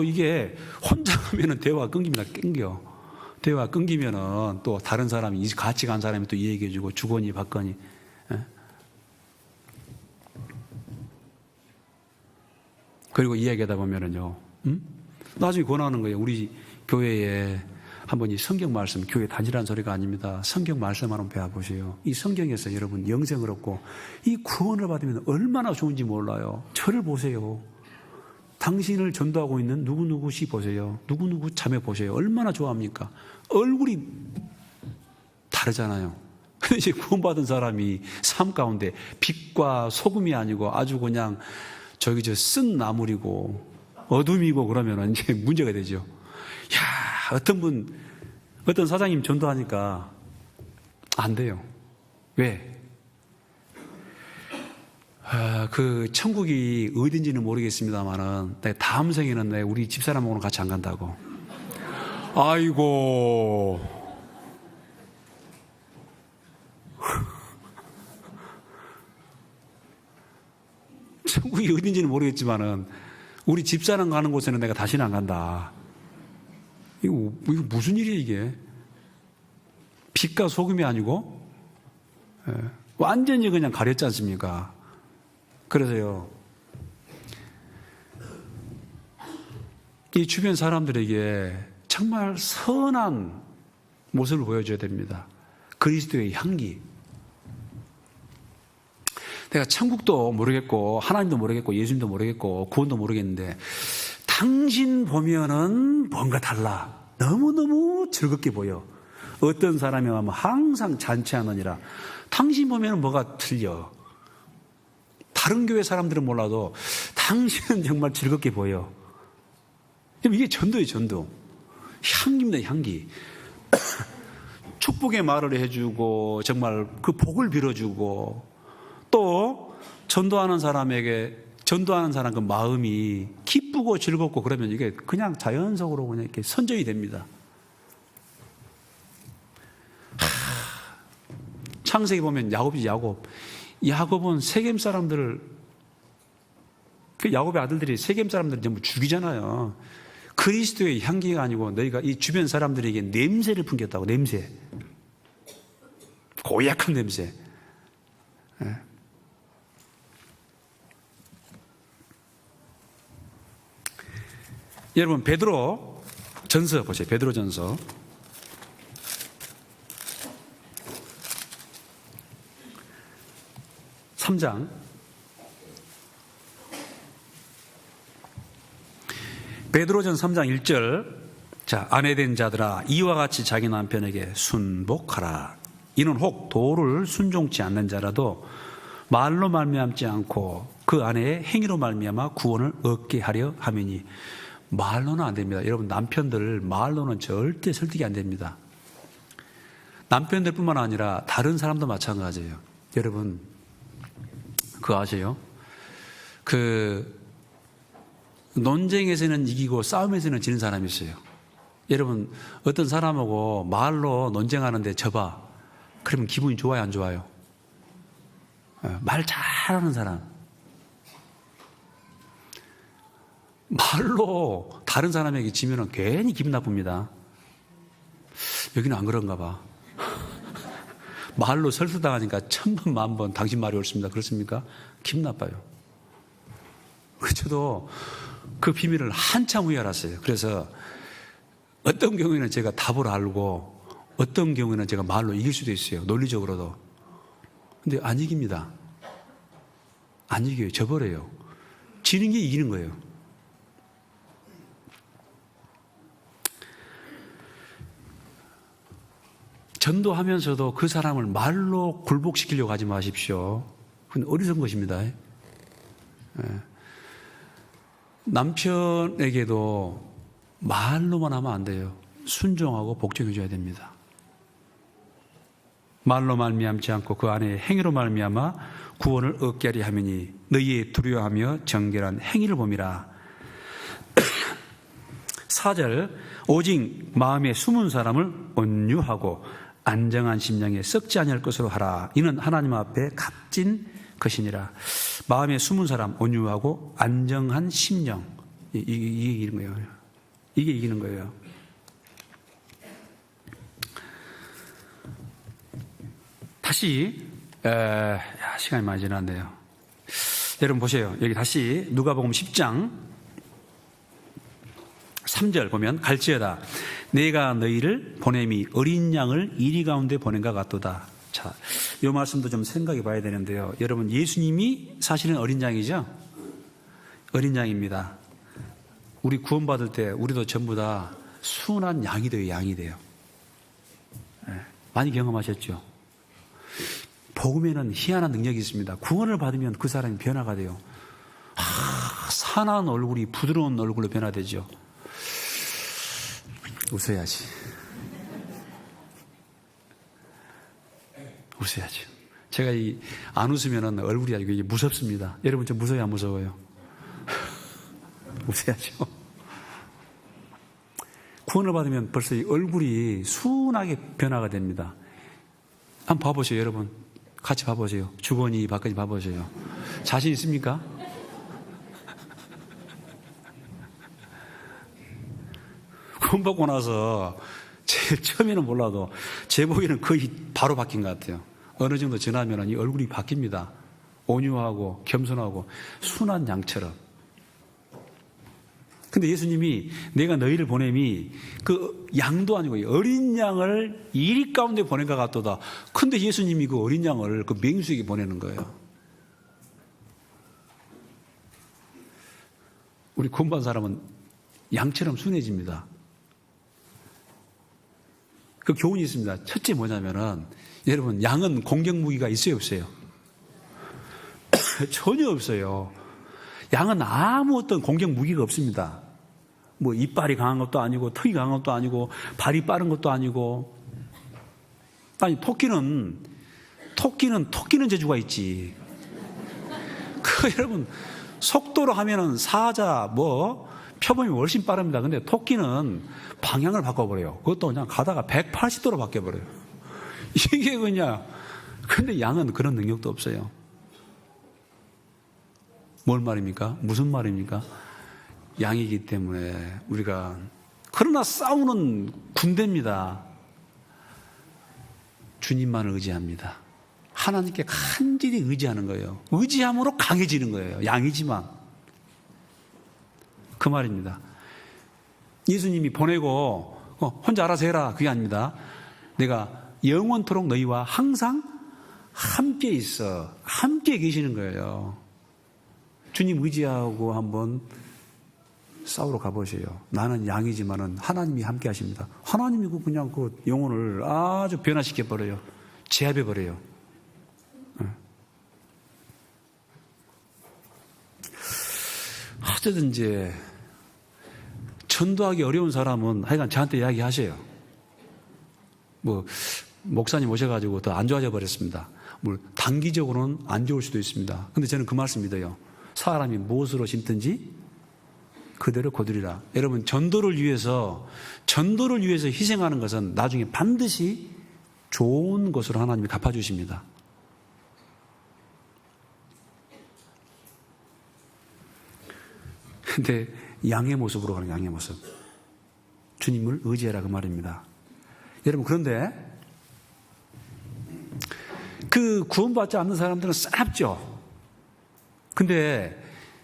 이게 혼자 하면은 대화가 끊깁니다. 대화 끊기면은 또 다른 사람이 같이 간 사람이 또 이야기해 주고 주거니 받거니. 그리고 이야기하다 보면은요. 나중에 권하는 거예요. 우리 교회에 한번 이 성경 말씀, 교회 단일한 소리가 아닙니다. 성경 말씀 한번 배워보세요. 이 성경에서 여러분 영생을 얻고 이 구원을 받으면 얼마나 좋은지 몰라요. 저를 보세요. 당신을 전도하고 있는 누구누구씨 보세요. 누구누구 자매 보세요. 얼마나 좋아합니까? 얼굴이 다르잖아요. 근데 이제 구원받은 사람이 삶 가운데 빛과 소금이 아니고 아주 그냥 쓴 나물이고 어둠이고 그러면 이제 문제가 되죠. 야, 어떤 사장님 전도하니까 안 돼요. 왜? 그 천국이 어딘지는 모르겠습니다만은 다음 생에는 우리 집사람하고는 같이 안 간다고. 아이고. 천국이 어딘지는 모르겠지만은 우리 집사람 가는 곳에는 내가 다시는 안 간다. 이거 무슨 일이야 이게? 빛과 소금이 아니고 완전히 그냥 가렸지 않습니까? 그래서요, 이 주변 사람들에게 정말 선한 모습을 보여줘야 됩니다. 그리스도의 향기. 내가 천국도 모르겠고 하나님도 모르겠고 예수님도 모르겠고 구원도 모르겠는데 당신 보면은 뭔가 달라. 너무너무 즐겁게 보여. 어떤 사람이 하면 항상 잔치하느니라. 당신 보면은 뭐가 틀려. 다른 교회 사람들은 몰라도 당신은 정말 즐겁게 보여. 이게 전도예요, 전도. 향기입니다, 향기. 축복의 말을 해주고 정말 그 복을 빌어주고 또 전도하는 사람 그 마음이 기쁘고 즐겁고 그러면 이게 그냥 자연적으로 그냥 이렇게 선정이 됩니다. 창세기 보면 야곱은 세겜 사람들을, 그 야곱의 아들들이 세겜 사람들을 전부 죽이잖아요. 그리스도의 향기가 아니고 너희가 이 주변 사람들에게 냄새를 풍겼다고. 냄새, 고약한 냄새. 여러분 베드로 전서 보세요. 베드로 전서 3장 베드로전 3장 1절. 자, 아내된 자들아 이와 같이 자기 남편에게 순복하라. 이는 혹 도를 순종치 않는 자라도 말로 말미암지 않고 그 아내의 행위로 말미암아 구원을 얻게 하려 함이니. 말로는 안 됩니다. 여러분 남편들 말로는 절대 설득이 안 됩니다. 남편들뿐만 아니라 다른 사람도 마찬가지예요. 여러분 그거 아세요? 논쟁에서는 이기고 싸움에서는 지는 사람이 있어요. 여러분 어떤 사람하고 말로 논쟁하는데 져봐. 그러면 기분이 좋아요, 안 좋아요? 말 잘하는 사람. 말로 다른 사람에게 지면은 괜히 기분 나쁩니다. 여기는 안 그런가 봐. 말로 설득당하니까 1000번 만번 당신 말이 옳습니다. 그렇습니까? 기분 나빠요. 저도 그 비밀을 한참 후에 알았어요. 그래서 어떤 경우에는 제가 답을 알고 어떤 경우에는 제가 말로 이길 수도 있어요. 논리적으로도. 근데 안 이깁니다. 안 이겨요. 져버려요. 지는 게 이기는 거예요. 전도하면서도 그 사람을 말로 굴복시키려고 하지 마십시오. 그건 어리석은 것입니다. 남편에게도 말로만 하면 안 돼요. 순종하고 복종해 줘야 됩니다. 말로 말미암지 않고 그 안에 행위로 말미암아 구원을 얻게 하리 하매니 너희의 두려워하며 정결한 행위를 봄이라. 4절 오직 마음에 숨은 사람을 온유하고 안정한 심령에 썩지 아니할 것으로 하라. 이는 하나님 앞에 값진 것이니라. 마음에 숨은 사람 온유하고 안정한 심령, 이게 이기는 거예요. 이게 이기는 거예요. 다시 시간이 많이 지났네요. 여러분 보세요. 여기 다시 누가복음 10장 3절 보면 갈지어다 내가 너희를 보냄이 어린 양을 이리 가운데 보낸 것 같도다. 자, 이 말씀도 좀 생각해 봐야 되는데요. 여러분 예수님이 사실은 어린 양이죠? 어린 양입니다. 우리 구원받을 때 우리도 전부 다 순한 양이 돼요. 양이 돼요. 많이 경험하셨죠? 복음에는 희한한 능력이 있습니다. 구원을 받으면 그 사람이 변화가 돼요. 산한 얼굴이 부드러운 얼굴로 변화되죠. 웃어야지. 웃어야지. 제가 안 웃으면 얼굴이 아주 무섭습니다. 여러분 좀 무서워요, 안 무서워요? 웃어야죠. 구원을 받으면 벌써 이 얼굴이 순하게 변화가 됩니다. 한번 봐보세요, 여러분. 같이 봐보세요. 주거니 밖까지 봐보세요. 자신 있습니까? 구원받고 나서 제일 처음에는 몰라도 제 보기에는 거의 바로 바뀐 것 같아요. 어느 정도 지나면 이 얼굴이 바뀝니다. 온유하고 겸손하고 순한 양처럼. 근데 예수님이 내가 너희를 보냄이 그 양도 아니고 어린 양을 이리 가운데 보낸 것 같도다. 근데 예수님이 그 어린 양을 그 맹수에게 보내는 거예요. 우리 구원받은 사람은 양처럼 순해집니다. 그 교훈이 있습니다. 첫째 뭐냐면은 여러분 양은 공격 무기가 있어요, 없어요? 전혀 없어요. 양은 아무 어떤 공격 무기가 없습니다. 뭐 이빨이 강한 것도 아니고 턱이 강한 것도 아니고 발이 빠른 것도 아니고. 아니 토끼는 재주가 있지. 여러분 속도로 하면은 사자 표범이 훨씬 빠릅니다. 근데 토끼는 방향을 바꿔버려요. 그것도 그냥 가다가 180도로 바뀌어버려요. 이게 그냥. 근데 양은 그런 능력도 없어요. 뭘 말입니까? 무슨 말입니까? 양이기 때문에 우리가 그러나 싸우는 군대입니다. 주님만을 의지합니다. 하나님께 간절히 의지하는 거예요. 의지함으로 강해지는 거예요. 양이지만 그 말입니다. 예수님이 보내고 혼자 알아서 해라 그게 아닙니다. 내가 영원토록 너희와 항상 함께 있어. 함께 계시는 거예요. 주님 의지하고 한번 싸우러 가보세요. 나는 양이지만은 하나님이 함께 하십니다. 하나님이 그냥 그 영혼을 아주 변화시켜 버려요. 제압해 버려요. 하여튼 전도하기 어려운 사람은 하여간 저한테 이야기하세요. 목사님 오셔가지고 더 안 좋아져 버렸습니다. 단기적으로는 안 좋을 수도 있습니다. 근데 저는 그 말씀 믿어요. 사람이 무엇으로 심든지 그대로 거두리라. 여러분 전도를 위해서 희생하는 것은 나중에 반드시 좋은 것으로 하나님이 갚아주십니다. 근데 양의 모습으로 가는 양의 모습. 주님을 의지해라 그 말입니다. 여러분 그런데 그 구원받지 않는 사람들은 싸납죠. 근데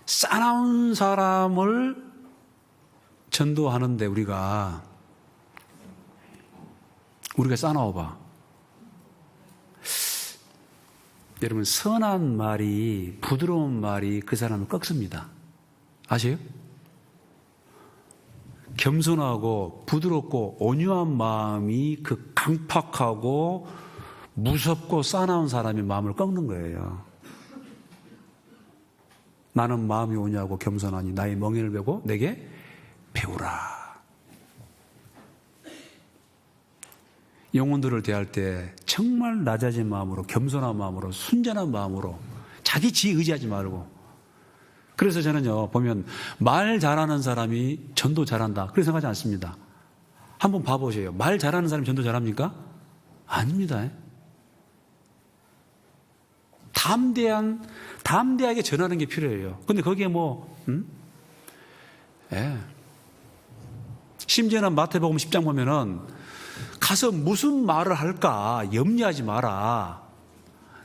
싸나운 사람을 전도하는데 우리가 싸나워봐. 여러분 선한 말이 부드러운 말이 그 사람을 꺾습니다. 아세요? 겸손하고 부드럽고 온유한 마음이 그 강팍하고 무섭고 싸나운 사람이 마음을 꺾는 거예요. 나는 마음이 오냐고 겸손하니 나의 멍에를 베고 내게 배우라. 영혼들을 대할 때 정말 낮아진 마음으로, 겸손한 마음으로, 순전한 마음으로, 자기 지 의지하지 말고. 그래서 저는요, 보면 말 잘하는 사람이 전도 잘한다, 그렇게 생각하지 않습니다. 한번 봐보세요. 말 잘하는 사람이 전도 잘합니까? 아닙니다. 담대하게 전하는 게 필요해요. 근데 거기에 심지어는 마태복음 10장 보면은 가서 무슨 말을 할까 염려하지 마라.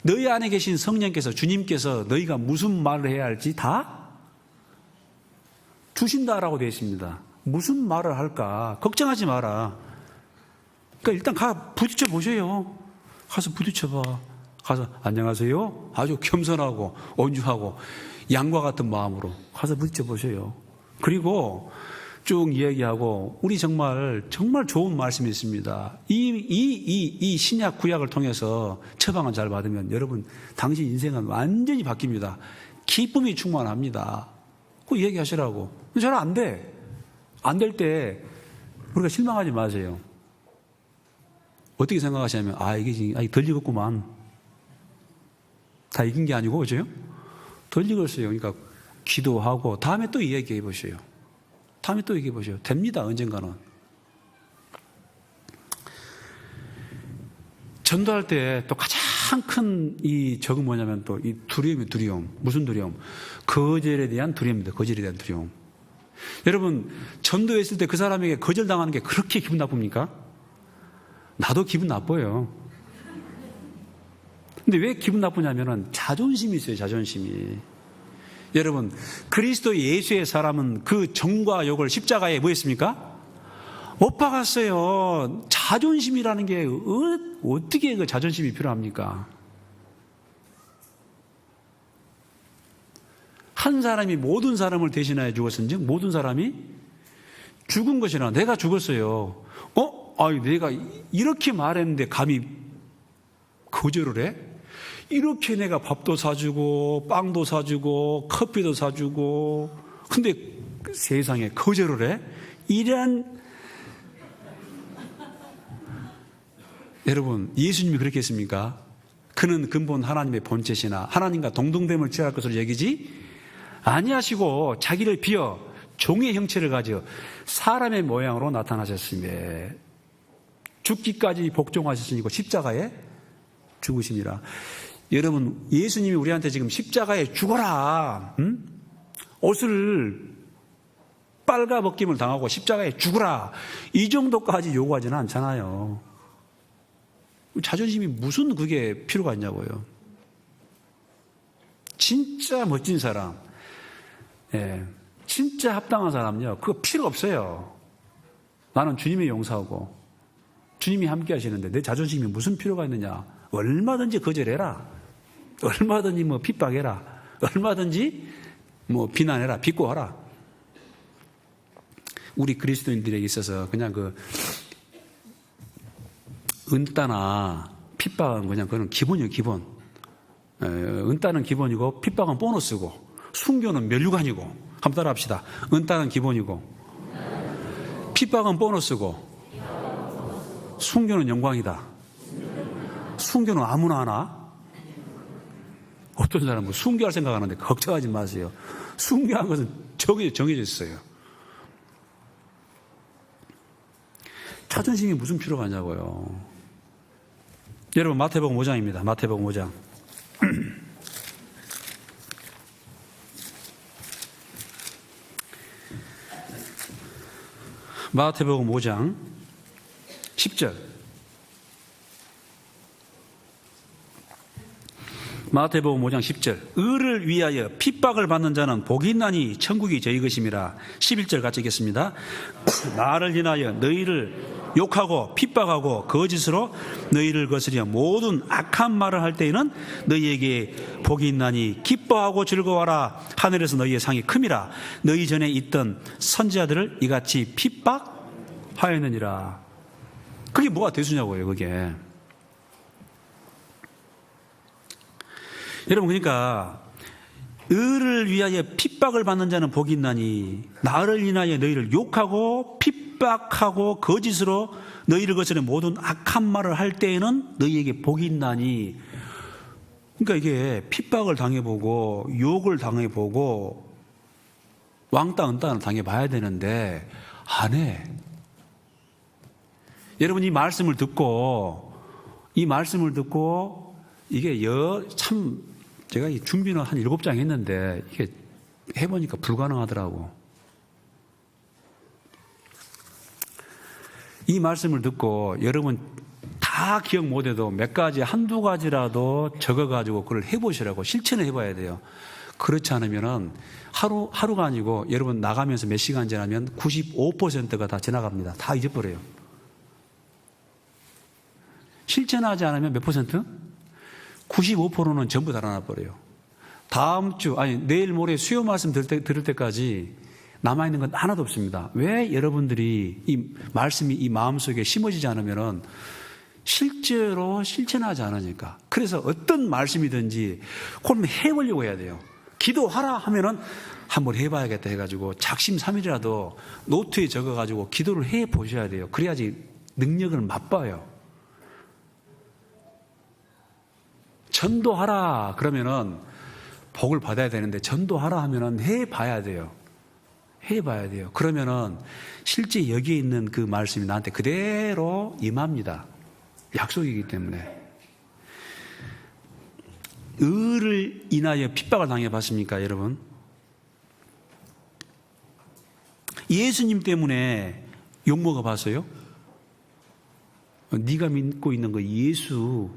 너희 안에 계신 성령께서, 주님께서 너희가 무슨 말을 해야 할지 다 주신다라고 되어 있습니다. 무슨 말을 할까 걱정하지 마라. 그러니까 일단 부딪혀 보세요. 가서 부딪혀봐. 가서 안녕하세요. 아주 겸손하고 온유하고 양과 같은 마음으로 가서 부딪혀 보세요. 그리고 쭉 이야기하고, 우리 정말 좋은 말씀이 있습니다. 이 신약 구약을 통해서 처방을 잘 받으면 여러분 당신 인생은 완전히 바뀝니다. 기쁨이 충만합니다. 그 얘기하시라고. 잘 안 돼. 안 될 때 우리가 실망하지 마세요. 어떻게 생각하시냐면 이게 덜 익었구만. 다 이긴 게 아니고, 그죠? 덜 익었어요. 그러니까 기도하고 다음에 또 이야기해 보세요. 됩니다. 언젠가는. 전도할 때 또 가장 큰 이 적은 뭐냐면 또 이 두려움. 무슨 두려움? 거절에 대한 두려움입니다. 거절에 대한 두려움. 여러분, 전도했을 때 그 사람에게 거절당하는 게 그렇게 기분 나쁩니까? 나도 기분 나빠요. 근데 왜 기분 나쁘냐면은 자존심이 있어요. 자존심이. 여러분, 그리스도 예수의 사람은 그 정과 욕을 십자가에 뭐 했습니까? 못 박았어요. 자존심이라는 게 어떻게 그 자존심이 필요합니까? 한 사람이 모든 사람을 대신하여 죽었은즉 모든 사람이 죽은 것이나 내가 죽었어요. 내가 이렇게 말했는데 감히 거절을 해? 이렇게 내가 밥도 사주고 빵도 사주고 커피도 사주고, 근데 세상에 거절을 해? 여러분, 예수님이 그렇게 했습니까? 그는 근본 하나님의 본체시나 하나님과 동등됨을 취할 것으로 여기지 아니하시고 자기를 비어 종의 형체를 가져 사람의 모양으로 나타나셨으며 죽기까지 복종하셨으니까 십자가에 죽으시니라. 여러분, 예수님이 우리한테 지금 십자가에 죽어라, 옷을 빨가벗김을 당하고 십자가에 죽어라, 이 정도까지 요구하지는 않잖아요. 자존심이 무슨 그게 필요가 있냐고요. 진짜 멋진 사람, 진짜 합당한 사람요, 그거 필요 없어요. 나는 주님의 용사하고 주님이 함께 하시는데 내 자존심이 무슨 필요가 있느냐. 얼마든지 거절해라. 얼마든지 핍박해라. 얼마든지 비난해라. 비꼬하라. 우리 그리스도인들에게 있어서 그냥 은따나 핍박은 그냥 그건 기본이에요. 기본. 은따는 기본이고 핍박은 보너스고 순교는 면류관이고. 한번 따라 합시다. 은따는 기본이고 핍박은 보너스고 순교는 영광이다. 순교는 아무나 하나? 어떤 사람은 순교할 생각하는데 걱정하지 마세요. 순교한 것은 정해져 있어요. 자존심이 무슨 필요가 있냐고요. 여러분, 마태복음 5장입니다. 마태복음 5장. 마태복음 5장 10절. 마태복음 5장 10절. 의를 위하여 핍박을 받는 자는 복이 있나니 천국이 저희 것임이라. 11절 같이 읽겠습니다. 나를 인하여 너희를 욕하고 핍박하고 거짓으로 너희를 거스려 모든 악한 말을 할 때에는 너희에게 복이 있나니 기뻐하고 즐거워하라. 하늘에서 너희의 상이 큼이라. 너희 전에 있던 선지자들을 이같이 핍박하였느니라. 그게 뭐가 대수냐고요, 그게. 여러분, 그러니까 의를 위하여 핍박을 받는 자는 복이 있나니 나를 인하여 너희를 욕하고 핍박하고 거짓으로 너희를 거스르는 모든 악한 말을 할 때에는 너희에게 복이 있나니. 그러니까 이게 핍박을 당해보고 욕을 당해보고 왕따 은따를 당해봐야 되는데 안 해. 여러분, 이 말씀을 듣고 이게 참 제가 이 준비는 한 7장 했는데 이게 해보니까 불가능하더라고. 이 말씀을 듣고 여러분 다 기억 못해도 몇 가지, 한두 가지라도 적어가지고 그걸 해보시라고 실천을 해봐야 돼요. 그렇지 않으면은 하루가 아니고 여러분 나가면서 몇 시간 지나면 95%가 다 지나갑니다. 다 잊어버려요. 실천하지 않으면 몇 퍼센트? 95%는 전부 달아나버려요. 내일 모레 수요 말씀 들을 때까지 남아있는 건 하나도 없습니다. 왜 여러분들이 이 말씀이 이 마음속에 심어지지 않으면은 실제로 실천하지 않으니까. 그래서 어떤 말씀이든지 그럼 해보려고 해야 돼요. 기도하라 하면은 한번 해봐야겠다 해가지고 작심삼일이라도 노트에 적어가지고 기도를 해보셔야 돼요. 그래야지 능력을 맛봐요. 전도하라 그러면은 복을 받아야 되는데 전도하라 하면은 해봐야 돼요. 해봐야 돼요. 그러면은 실제 여기에 있는 그 말씀이 나한테 그대로 임합니다. 약속이기 때문에. 의를 인하여 핍박을 당해봤습니까, 여러분? 예수님 때문에 욕먹어봤어요? 네가 믿고 있는 거 예수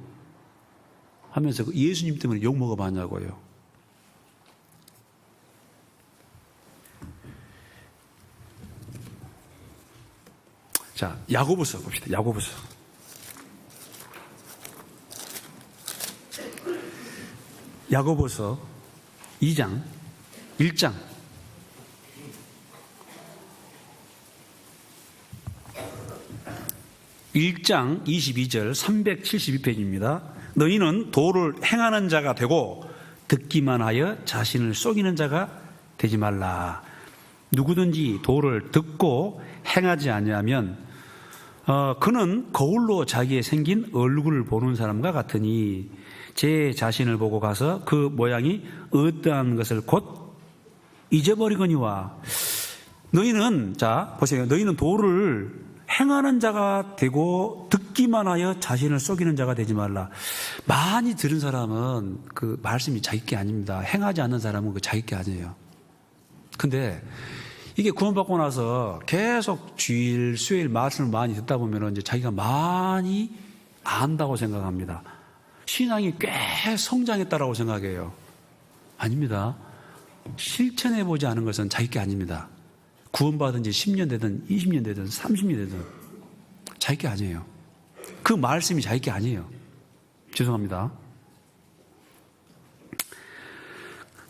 하면서 예수님 때문에 욕먹어봤냐고요. 자, 야고보서 봅시다. 야고보서. 야고보서 2장 1장 1장 22절 372페이지입니다. 너희는 도를 행하는 자가 되고 듣기만 하여 자신을 속이는 자가 되지 말라. 누구든지 도를 듣고 행하지 아니하면 그는 거울로 자기의 생긴 얼굴을 보는 사람과 같으니 제 자신을 보고 가서 그 모양이 어떠한 것을 곧 잊어버리거니와. 너희는, 자 보세요, 너희는 도를 행하는 자가 되고 듣기만 하여 자신을 속이는 자가 되지 말라. 많이 들은 사람은 그 말씀이 자기 게 아닙니다. 행하지 않는 사람은 그 자기 게 아니에요. 근데 이게 구원받고 나서 계속 주일, 수요일 말씀을 많이 듣다 보면 이제 자기가 많이 안다고 생각합니다. 신앙이 꽤 성장했다라고 생각해요. 아닙니다. 실천해보지 않은 것은 자기 게 아닙니다. 구원받은 지 10년 되든 20년 되든 30년 되든 자기 게 아니에요. 그 말씀이 자기 게 아니에요. 죄송합니다.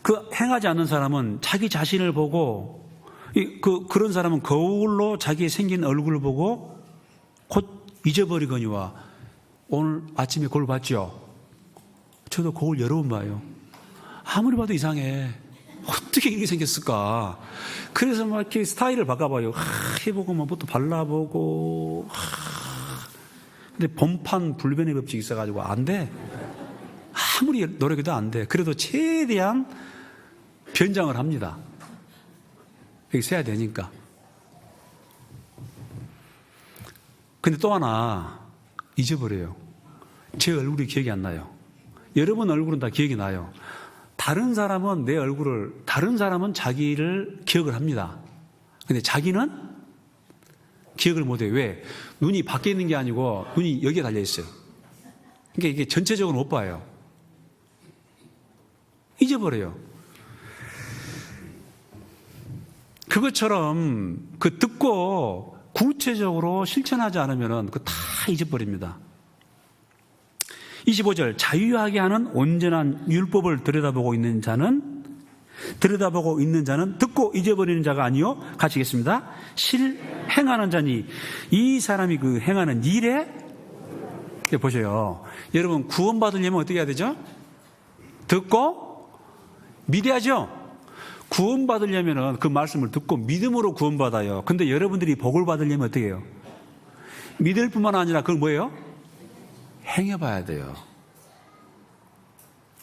그 행하지 않는 사람은 자기 자신을 보고 그런 사람은 거울로 자기의 생긴 얼굴을 보고 곧 잊어버리거니와. 오늘 아침에 거울 봤죠? 저도 거울 여러 번 봐요. 아무리 봐도 이상해. 어떻게 이렇게 생겼을까? 그래서 막 이렇게 스타일을 바꿔봐요. 해보고 뭐 또 발라보고. 근데 본판 불변의 법칙이 있어가지고 안 돼. 아무리 노력해도 안 돼. 그래도 최대한 변장을 합니다. 여기 써야 되니까. 근데 또 하나 잊어버려요. 제 얼굴이 기억이 안 나요. 여러분 얼굴은 다 기억이 나요. 다른 사람은 다른 사람은 자기를 기억을 합니다. 근데 자기는 기억을 못해요. 왜? 눈이 밖에 있는 게 아니고 눈이 여기에 달려 있어요. 그러니까 이게 전체적으로 못 봐요. 잊어버려요. 그것처럼 그 듣고 구체적으로 실천하지 않으면 그 다 잊어버립니다. 25절 자유하게 하는 온전한 율법을 들여다보고 있는 자는 들여다보고 있는 자는 듣고 잊어버리는 자가 아니요. 같이 읽겠습니다. 실행하는 자니 이 사람이 그 행하는 일에 보세요. 여러분 구원받으려면 어떻게 해야 되죠? 듣고 믿어야죠. 구원받으려면 그 말씀을 듣고 믿음으로 구원받아요. 근데 여러분들이 복을 받으려면 어떻게 해요? 믿을 뿐만 아니라 그걸 뭐예요? 행해봐야 돼요.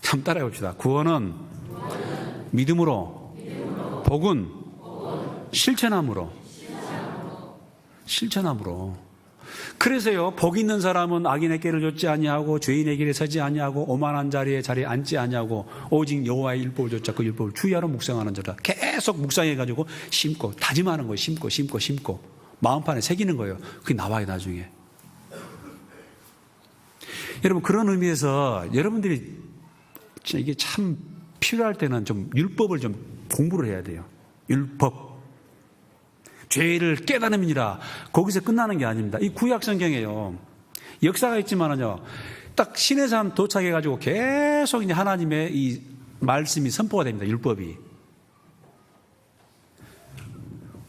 참 따라해 봅시다. 구원은 믿음으로, 복은 실천함으로. 그래서요, 복 있는 사람은 악인의 길을 좇지 아니하고 죄인의 길에 서지 아니하고 오만한 자리에 앉지 아니하고 오직 여호와의 율법을 좇자 그 율법을 주야로 묵상하는 자라. 계속 묵상해가지고 심고 다짐하는 거예요. 심고 마음판에 새기는 거예요. 그게 나와요 나중에. 여러분 그런 의미에서 여러분들이 이게 참 필요할 때는 좀 율법을 좀 공부를 해야 돼요. 율법. 죄를 깨달음이니라. 거기서 끝나는 게 아닙니다. 이 구약 성경에요. 역사가 있지만은요. 딱 시내산 도착해가지고 계속 이제 하나님의 이 말씀이 선포가 됩니다. 율법이.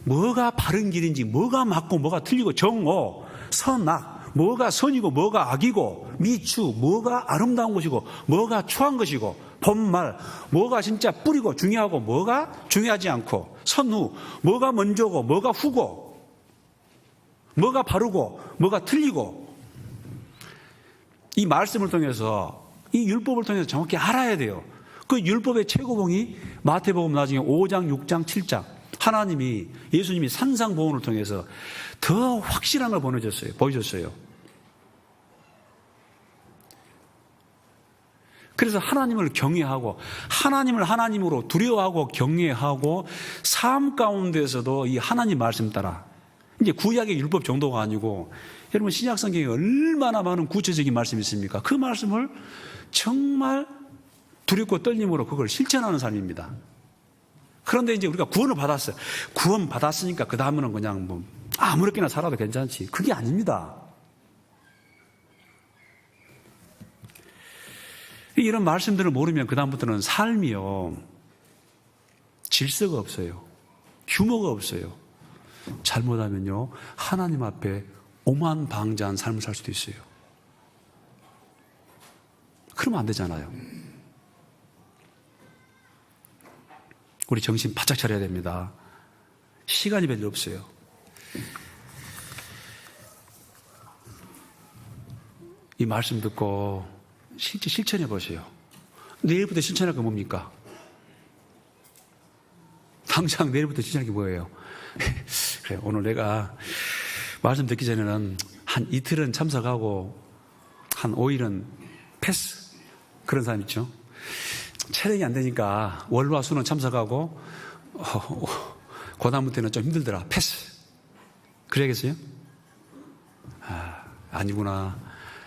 뭐가 바른 길인지, 뭐가 맞고, 뭐가 틀리고, 정오, 선악, 뭐가 선이고, 뭐가 악이고, 미추, 뭐가 아름다운 것이고, 뭐가 추한 것이고, 본말, 뭐가 진짜 뿌리고 중요하고, 뭐가 중요하지 않고, 선후, 뭐가 먼저고, 뭐가 후고, 뭐가 바르고, 뭐가 틀리고, 이 말씀을 통해서, 이 율법을 통해서 정확히 알아야 돼요. 그 율법의 최고봉이 마태복음 나중에 5장, 6장, 7장, 하나님이, 예수님이 산상보훈을 통해서 더 확실한 걸 보여줬어요. 그래서 하나님을 경외하고 하나님을 하나님으로 두려워하고 경외하고 삶 가운데서도 이 하나님 말씀 따라 이제 구약의 율법 정도가 아니고 여러분 신약 성경에 얼마나 많은 구체적인 말씀이 있습니까? 그 말씀을 정말 두렵고 떨림으로 그걸 실천하는 삶입니다. 그런데 이제 우리가 구원을 받았어요. 구원 받았으니까 그 다음에는 그냥 뭐 아무렇게나 살아도 괜찮지. 그게 아닙니다. 이런 말씀들을 모르면 그 다음부터는 삶이요 질서가 없어요. 규모가 없어요. 잘못하면요 하나님 앞에 오만방자한 삶을 살 수도 있어요. 그러면 안 되잖아요. 우리 정신 바짝 차려야 됩니다. 시간이 별로 없어요. 이 말씀 듣고 실제 실천해 보세요. 내일부터 실천할 게 뭡니까? 당장 내일부터 실천할 게 뭐예요? 그래, 오늘 내가 말씀 듣기 전에는 한 이틀은 참석하고 한 5일은 패스. 그런 사람 있죠. 체력이 안 되니까 월화 수는 참석하고 그 다음부터는 좀 힘들더라. 패스. 그래야겠어요? 아니구나.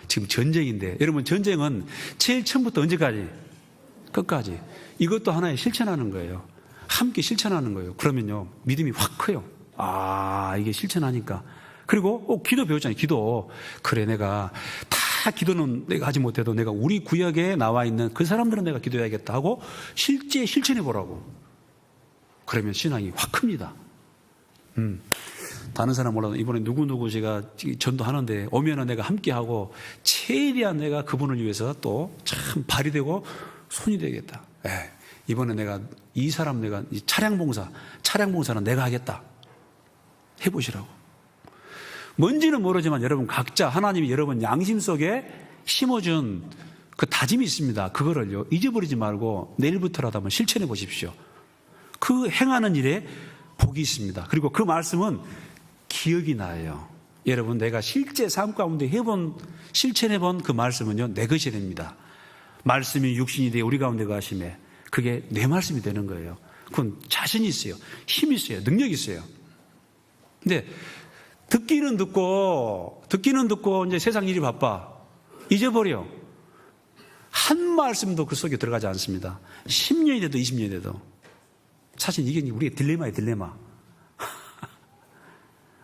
지금 전쟁인데 여러분 전쟁은 제일 처음부터 언제까지? 끝까지. 이것도 하나의 실천하는 거예요. 함께 실천하는 거예요. 그러면요 믿음이 확 커요. 이게 실천하니까. 그리고 기도 배웠잖아요. 기도. 그래 내가 다 기도는 내가 하지 못해도 내가 우리 구역에 나와 있는 그 사람들은 내가 기도해야겠다 하고 실제 실천해 보라고. 그러면 신앙이 확 큽니다. 다른 사람 몰라도 이번에 누구누구 제가 전도하는데 오면은 내가 함께하고 최대한 내가 그분을 위해서 또 참 발이 되고 손이 되겠다. 이번에 내가 이 사람 내가 이 차량봉사는 내가 하겠다. 해보시라고. 뭔지는 모르지만 여러분 각자 하나님이 여러분 양심 속에 심어준 그 다짐이 있습니다. 그거를요 잊어버리지 말고 내일부터라도 한번 실천해 보십시오. 그 행하는 일에 복이 있습니다. 그리고 그 말씀은 기억이 나요. 여러분 내가 실제 삶 가운데 실천해본 그 말씀은요 내 것이 됩니다. 말씀이 육신이 되어 우리 가운데 가심에 그게 내 말씀이 되는 거예요. 그건 자신이 있어요. 힘이 있어요. 능력이 있어요. 근데 듣기는 듣고 이제 세상 일이 바빠. 잊어버려. 한 말씀도 그 속에 들어가지 않습니다. 10년이 돼도 20년이 돼도. 사실 이게 우리의 딜레마예요, 딜레마.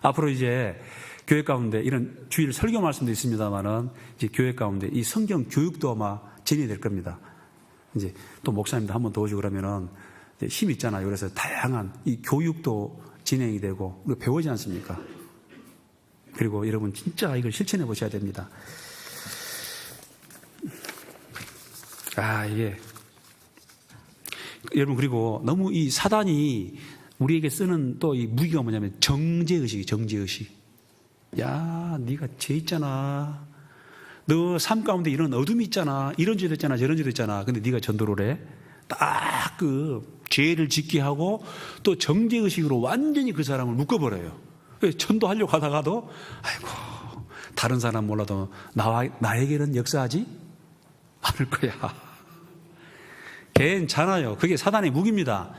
앞으로 이제 교회 가운데 이런 주일 설교 말씀도 있습니다만은 이제 교회 가운데 이 성경 교육도 아마 진행이 될 겁니다. 이제 또 목사님도 한번 도와주고 그러면은 힘이 있잖아요. 그래서 다양한 이 교육도 진행이 되고 우리가 배우지 않습니까? 그리고 여러분 진짜 이걸 실천해 보셔야 됩니다. 이게 여러분, 그리고 너무 이 사단이 우리에게 쓰는 또 이 무기가 뭐냐면 정죄의식이 정죄의식. 야, 네가 죄 있잖아. 너 삶 가운데 이런 어둠이 있잖아. 이런 죄도 있잖아. 저런 죄도 있잖아. 근데 네가 전도를 해. 딱 그 죄를 짓게 하고 또 정죄의식으로 완전히 그 사람을 묶어버려요. 전도하려고 하다가도 아이고, 다른 사람 몰라도 나에게는 역사하지 않을 거야. 괜찮아요. 그게 사단의 무기입니다.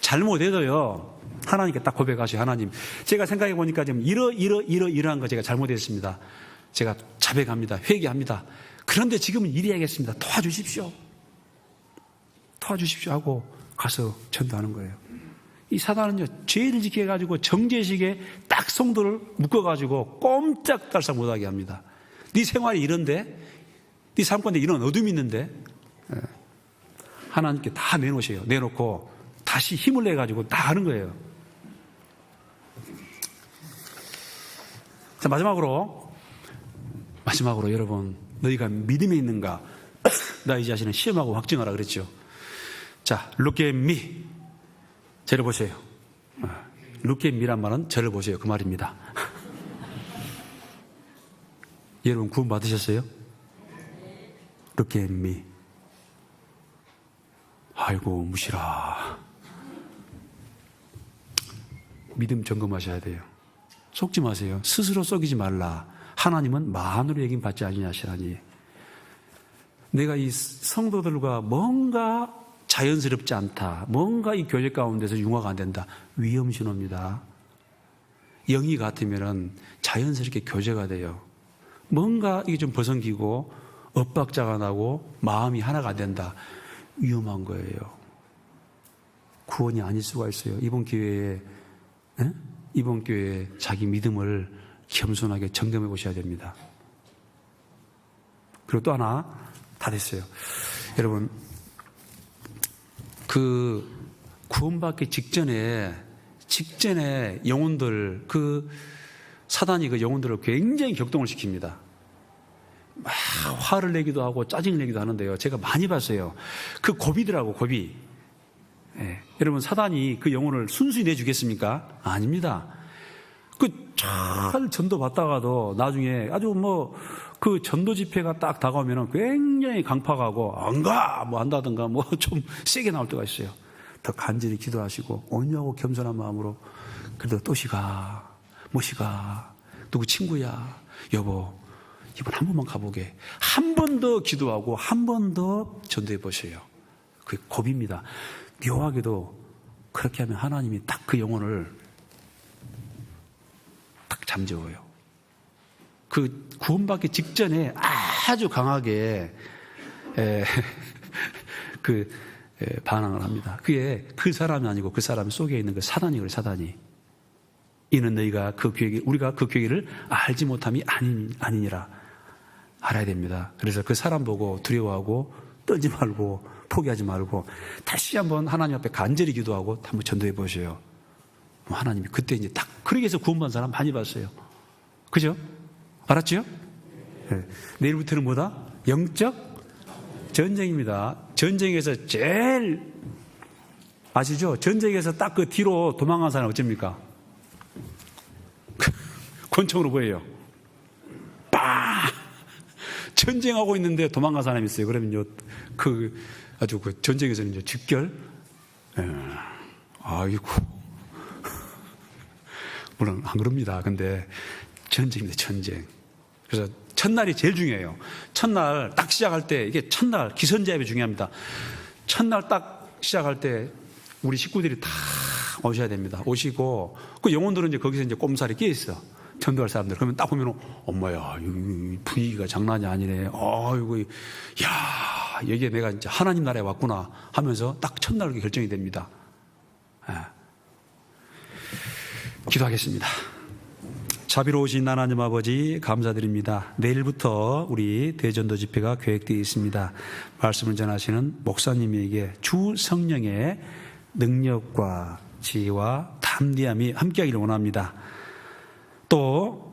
잘못해도요, 하나님께 딱 고백하셔요. 하나님, 제가 생각해 보니까 지금 이러한 거 제가 잘못했습니다. 제가 자백합니다. 회개합니다. 그런데 지금은 이래야겠습니다. 도와주십시오. 도와주십시오 하고 가서 전도하는 거예요. 이 사단은요, 죄를 짓게 해가지고 정죄식에 딱 성도를 묶어가지고 꼼짝달싹 못하게 합니다. 네 생활이 이런데, 네 삶 가운데 이런 어둠이 있는데, 하나님께 다 내놓으세요. 내놓고 다시 힘을 내가지고 다 하는 거예요. 자, 마지막으로 여러분, 너희가 믿음에 있는가? 너희 자신을 시험하고 확증하라 그랬죠. 자, look at me. 저를 보세요. look at me란 말은 저를 보세요. 그 말입니다. 여러분 구원 받으셨어요? look at me. 아이고, 무시라. 믿음 점검하셔야 돼요. 속지 마세요. 스스로 속이지 말라. 하나님은 마음으로 여김 받지 아니하시라니. 내가 이 성도들과 뭔가 자연스럽지 않다, 뭔가 이 교제 가운데서 융화가 안 된다, 위험 신호입니다. 영이 같으면 자연스럽게 교제가 돼요. 뭔가 이게 좀 버성기고 엇박자가 나고 마음이 하나가 안 된다, 위험한 거예요. 구원이 아닐 수가 있어요. 이번 기회에 자기 믿음을 겸손하게 점검해 보셔야 됩니다. 그리고 또 하나, 다 됐어요. 여러분, 그 구원받기 직전에 영혼들, 사단이 그 영혼들을 굉장히 격동을 시킵니다. 막 화를 내기도 하고 짜증을 내기도 하는데요. 제가 많이 봤어요. 그 고비더라고, 고비. 여러분, 사단이 그 영혼을 순순히 내주겠습니까? 아닙니다. 잘 전도 받다가도 나중에 아주 그 전도 집회가 딱 다가오면 굉장히 강팍하고 안 한다든가 좀 세게 나올 때가 있어요. 더 간절히 기도하시고 온유하고 겸손한 마음으로, 그래도 또시가 뭐시가 누구 친구야, 여보 이번 한 번만 가보게, 한 번 더 기도하고 한 번 더 전도해 보세요. 그게 고비입니다. 묘하게도 그렇게 하면 하나님이 딱 그 영혼을 딱 잠재워요. 그 구원받기 직전에 아주 강하게 반항을 합니다. 그게 그 사람이 아니고 그 사람 속에 있는 그 사단이거든요. 사단이. 이는 너희가 우리가 그 계기를 알지 못함이 아니니라. 알아야 됩니다. 그래서 그 사람 보고 두려워하고 떨지 말고 포기하지 말고 다시 한번 하나님 앞에 간절히 기도하고 한번 전도해 보세요. 하나님이 그때 이제 딱, 그러기 위해서 구원받은 사람 많이 봤어요. 그죠? 알았죠? 네. 내일부터는 뭐다? 영적 전쟁입니다. 전쟁에서 제일, 아시죠? 전쟁에서 딱 그 뒤로 도망간 사람 어쩝니까? 권총으로 보여요. 빵! 전쟁하고 있는데 도망간 사람이 있어요. 그러면 아주 그 전쟁에서는 이제 직결. 아이고. 물론 안 그럽니다. 근데 전쟁입니다, 전쟁. 그래서 첫날이 제일 중요해요. 첫날 딱 시작할 때, 이게 첫날 기선제압이 중요합니다. 첫날 딱 시작할 때 우리 식구들이 다 오셔야 됩니다. 오시고, 그 영혼들은 이제 거기서 이제 꼼살이 끼어 있어. 전도할 사람들. 그러면 딱 보면, 엄마야, 분위기가 장난이 아니네. 아이고, 야, 여기에 내가 이제 하나님 나라에 왔구나 하면서 딱 첫날 그렇게 결정이 됩니다. 기도하겠습니다. 자비로우신 하나님 아버지, 감사드립니다. 내일부터 우리 대전도 집회가 계획되어 있습니다. 말씀을 전하시는 목사님에게 주 성령의 능력과 지혜와 담대함이 함께하기를 원합니다. 또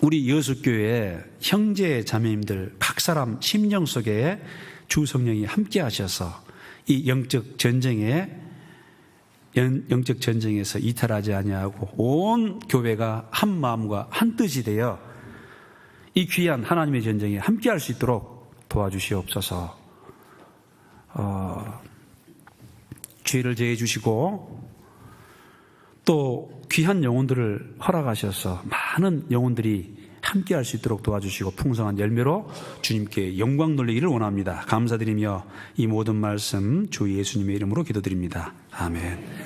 우리 여수교회 형제 자매님들 각 사람 심령 속에 주 성령이 함께하셔서 이 영적 전쟁에서 이탈하지 아니하고 온 교회가 한 마음과 한 뜻이 되어 이 귀한 하나님의 전쟁에 함께할 수 있도록 도와주시옵소서. 죄를 제해 주시고 또 귀한 영혼들을 허락하셔서 많은 영혼들이 함께할 수 있도록 도와주시고 풍성한 열매로 주님께 영광 돌리기를 원합니다. 감사드리며 이 모든 말씀 주 예수님의 이름으로 기도드립니다. 아멘.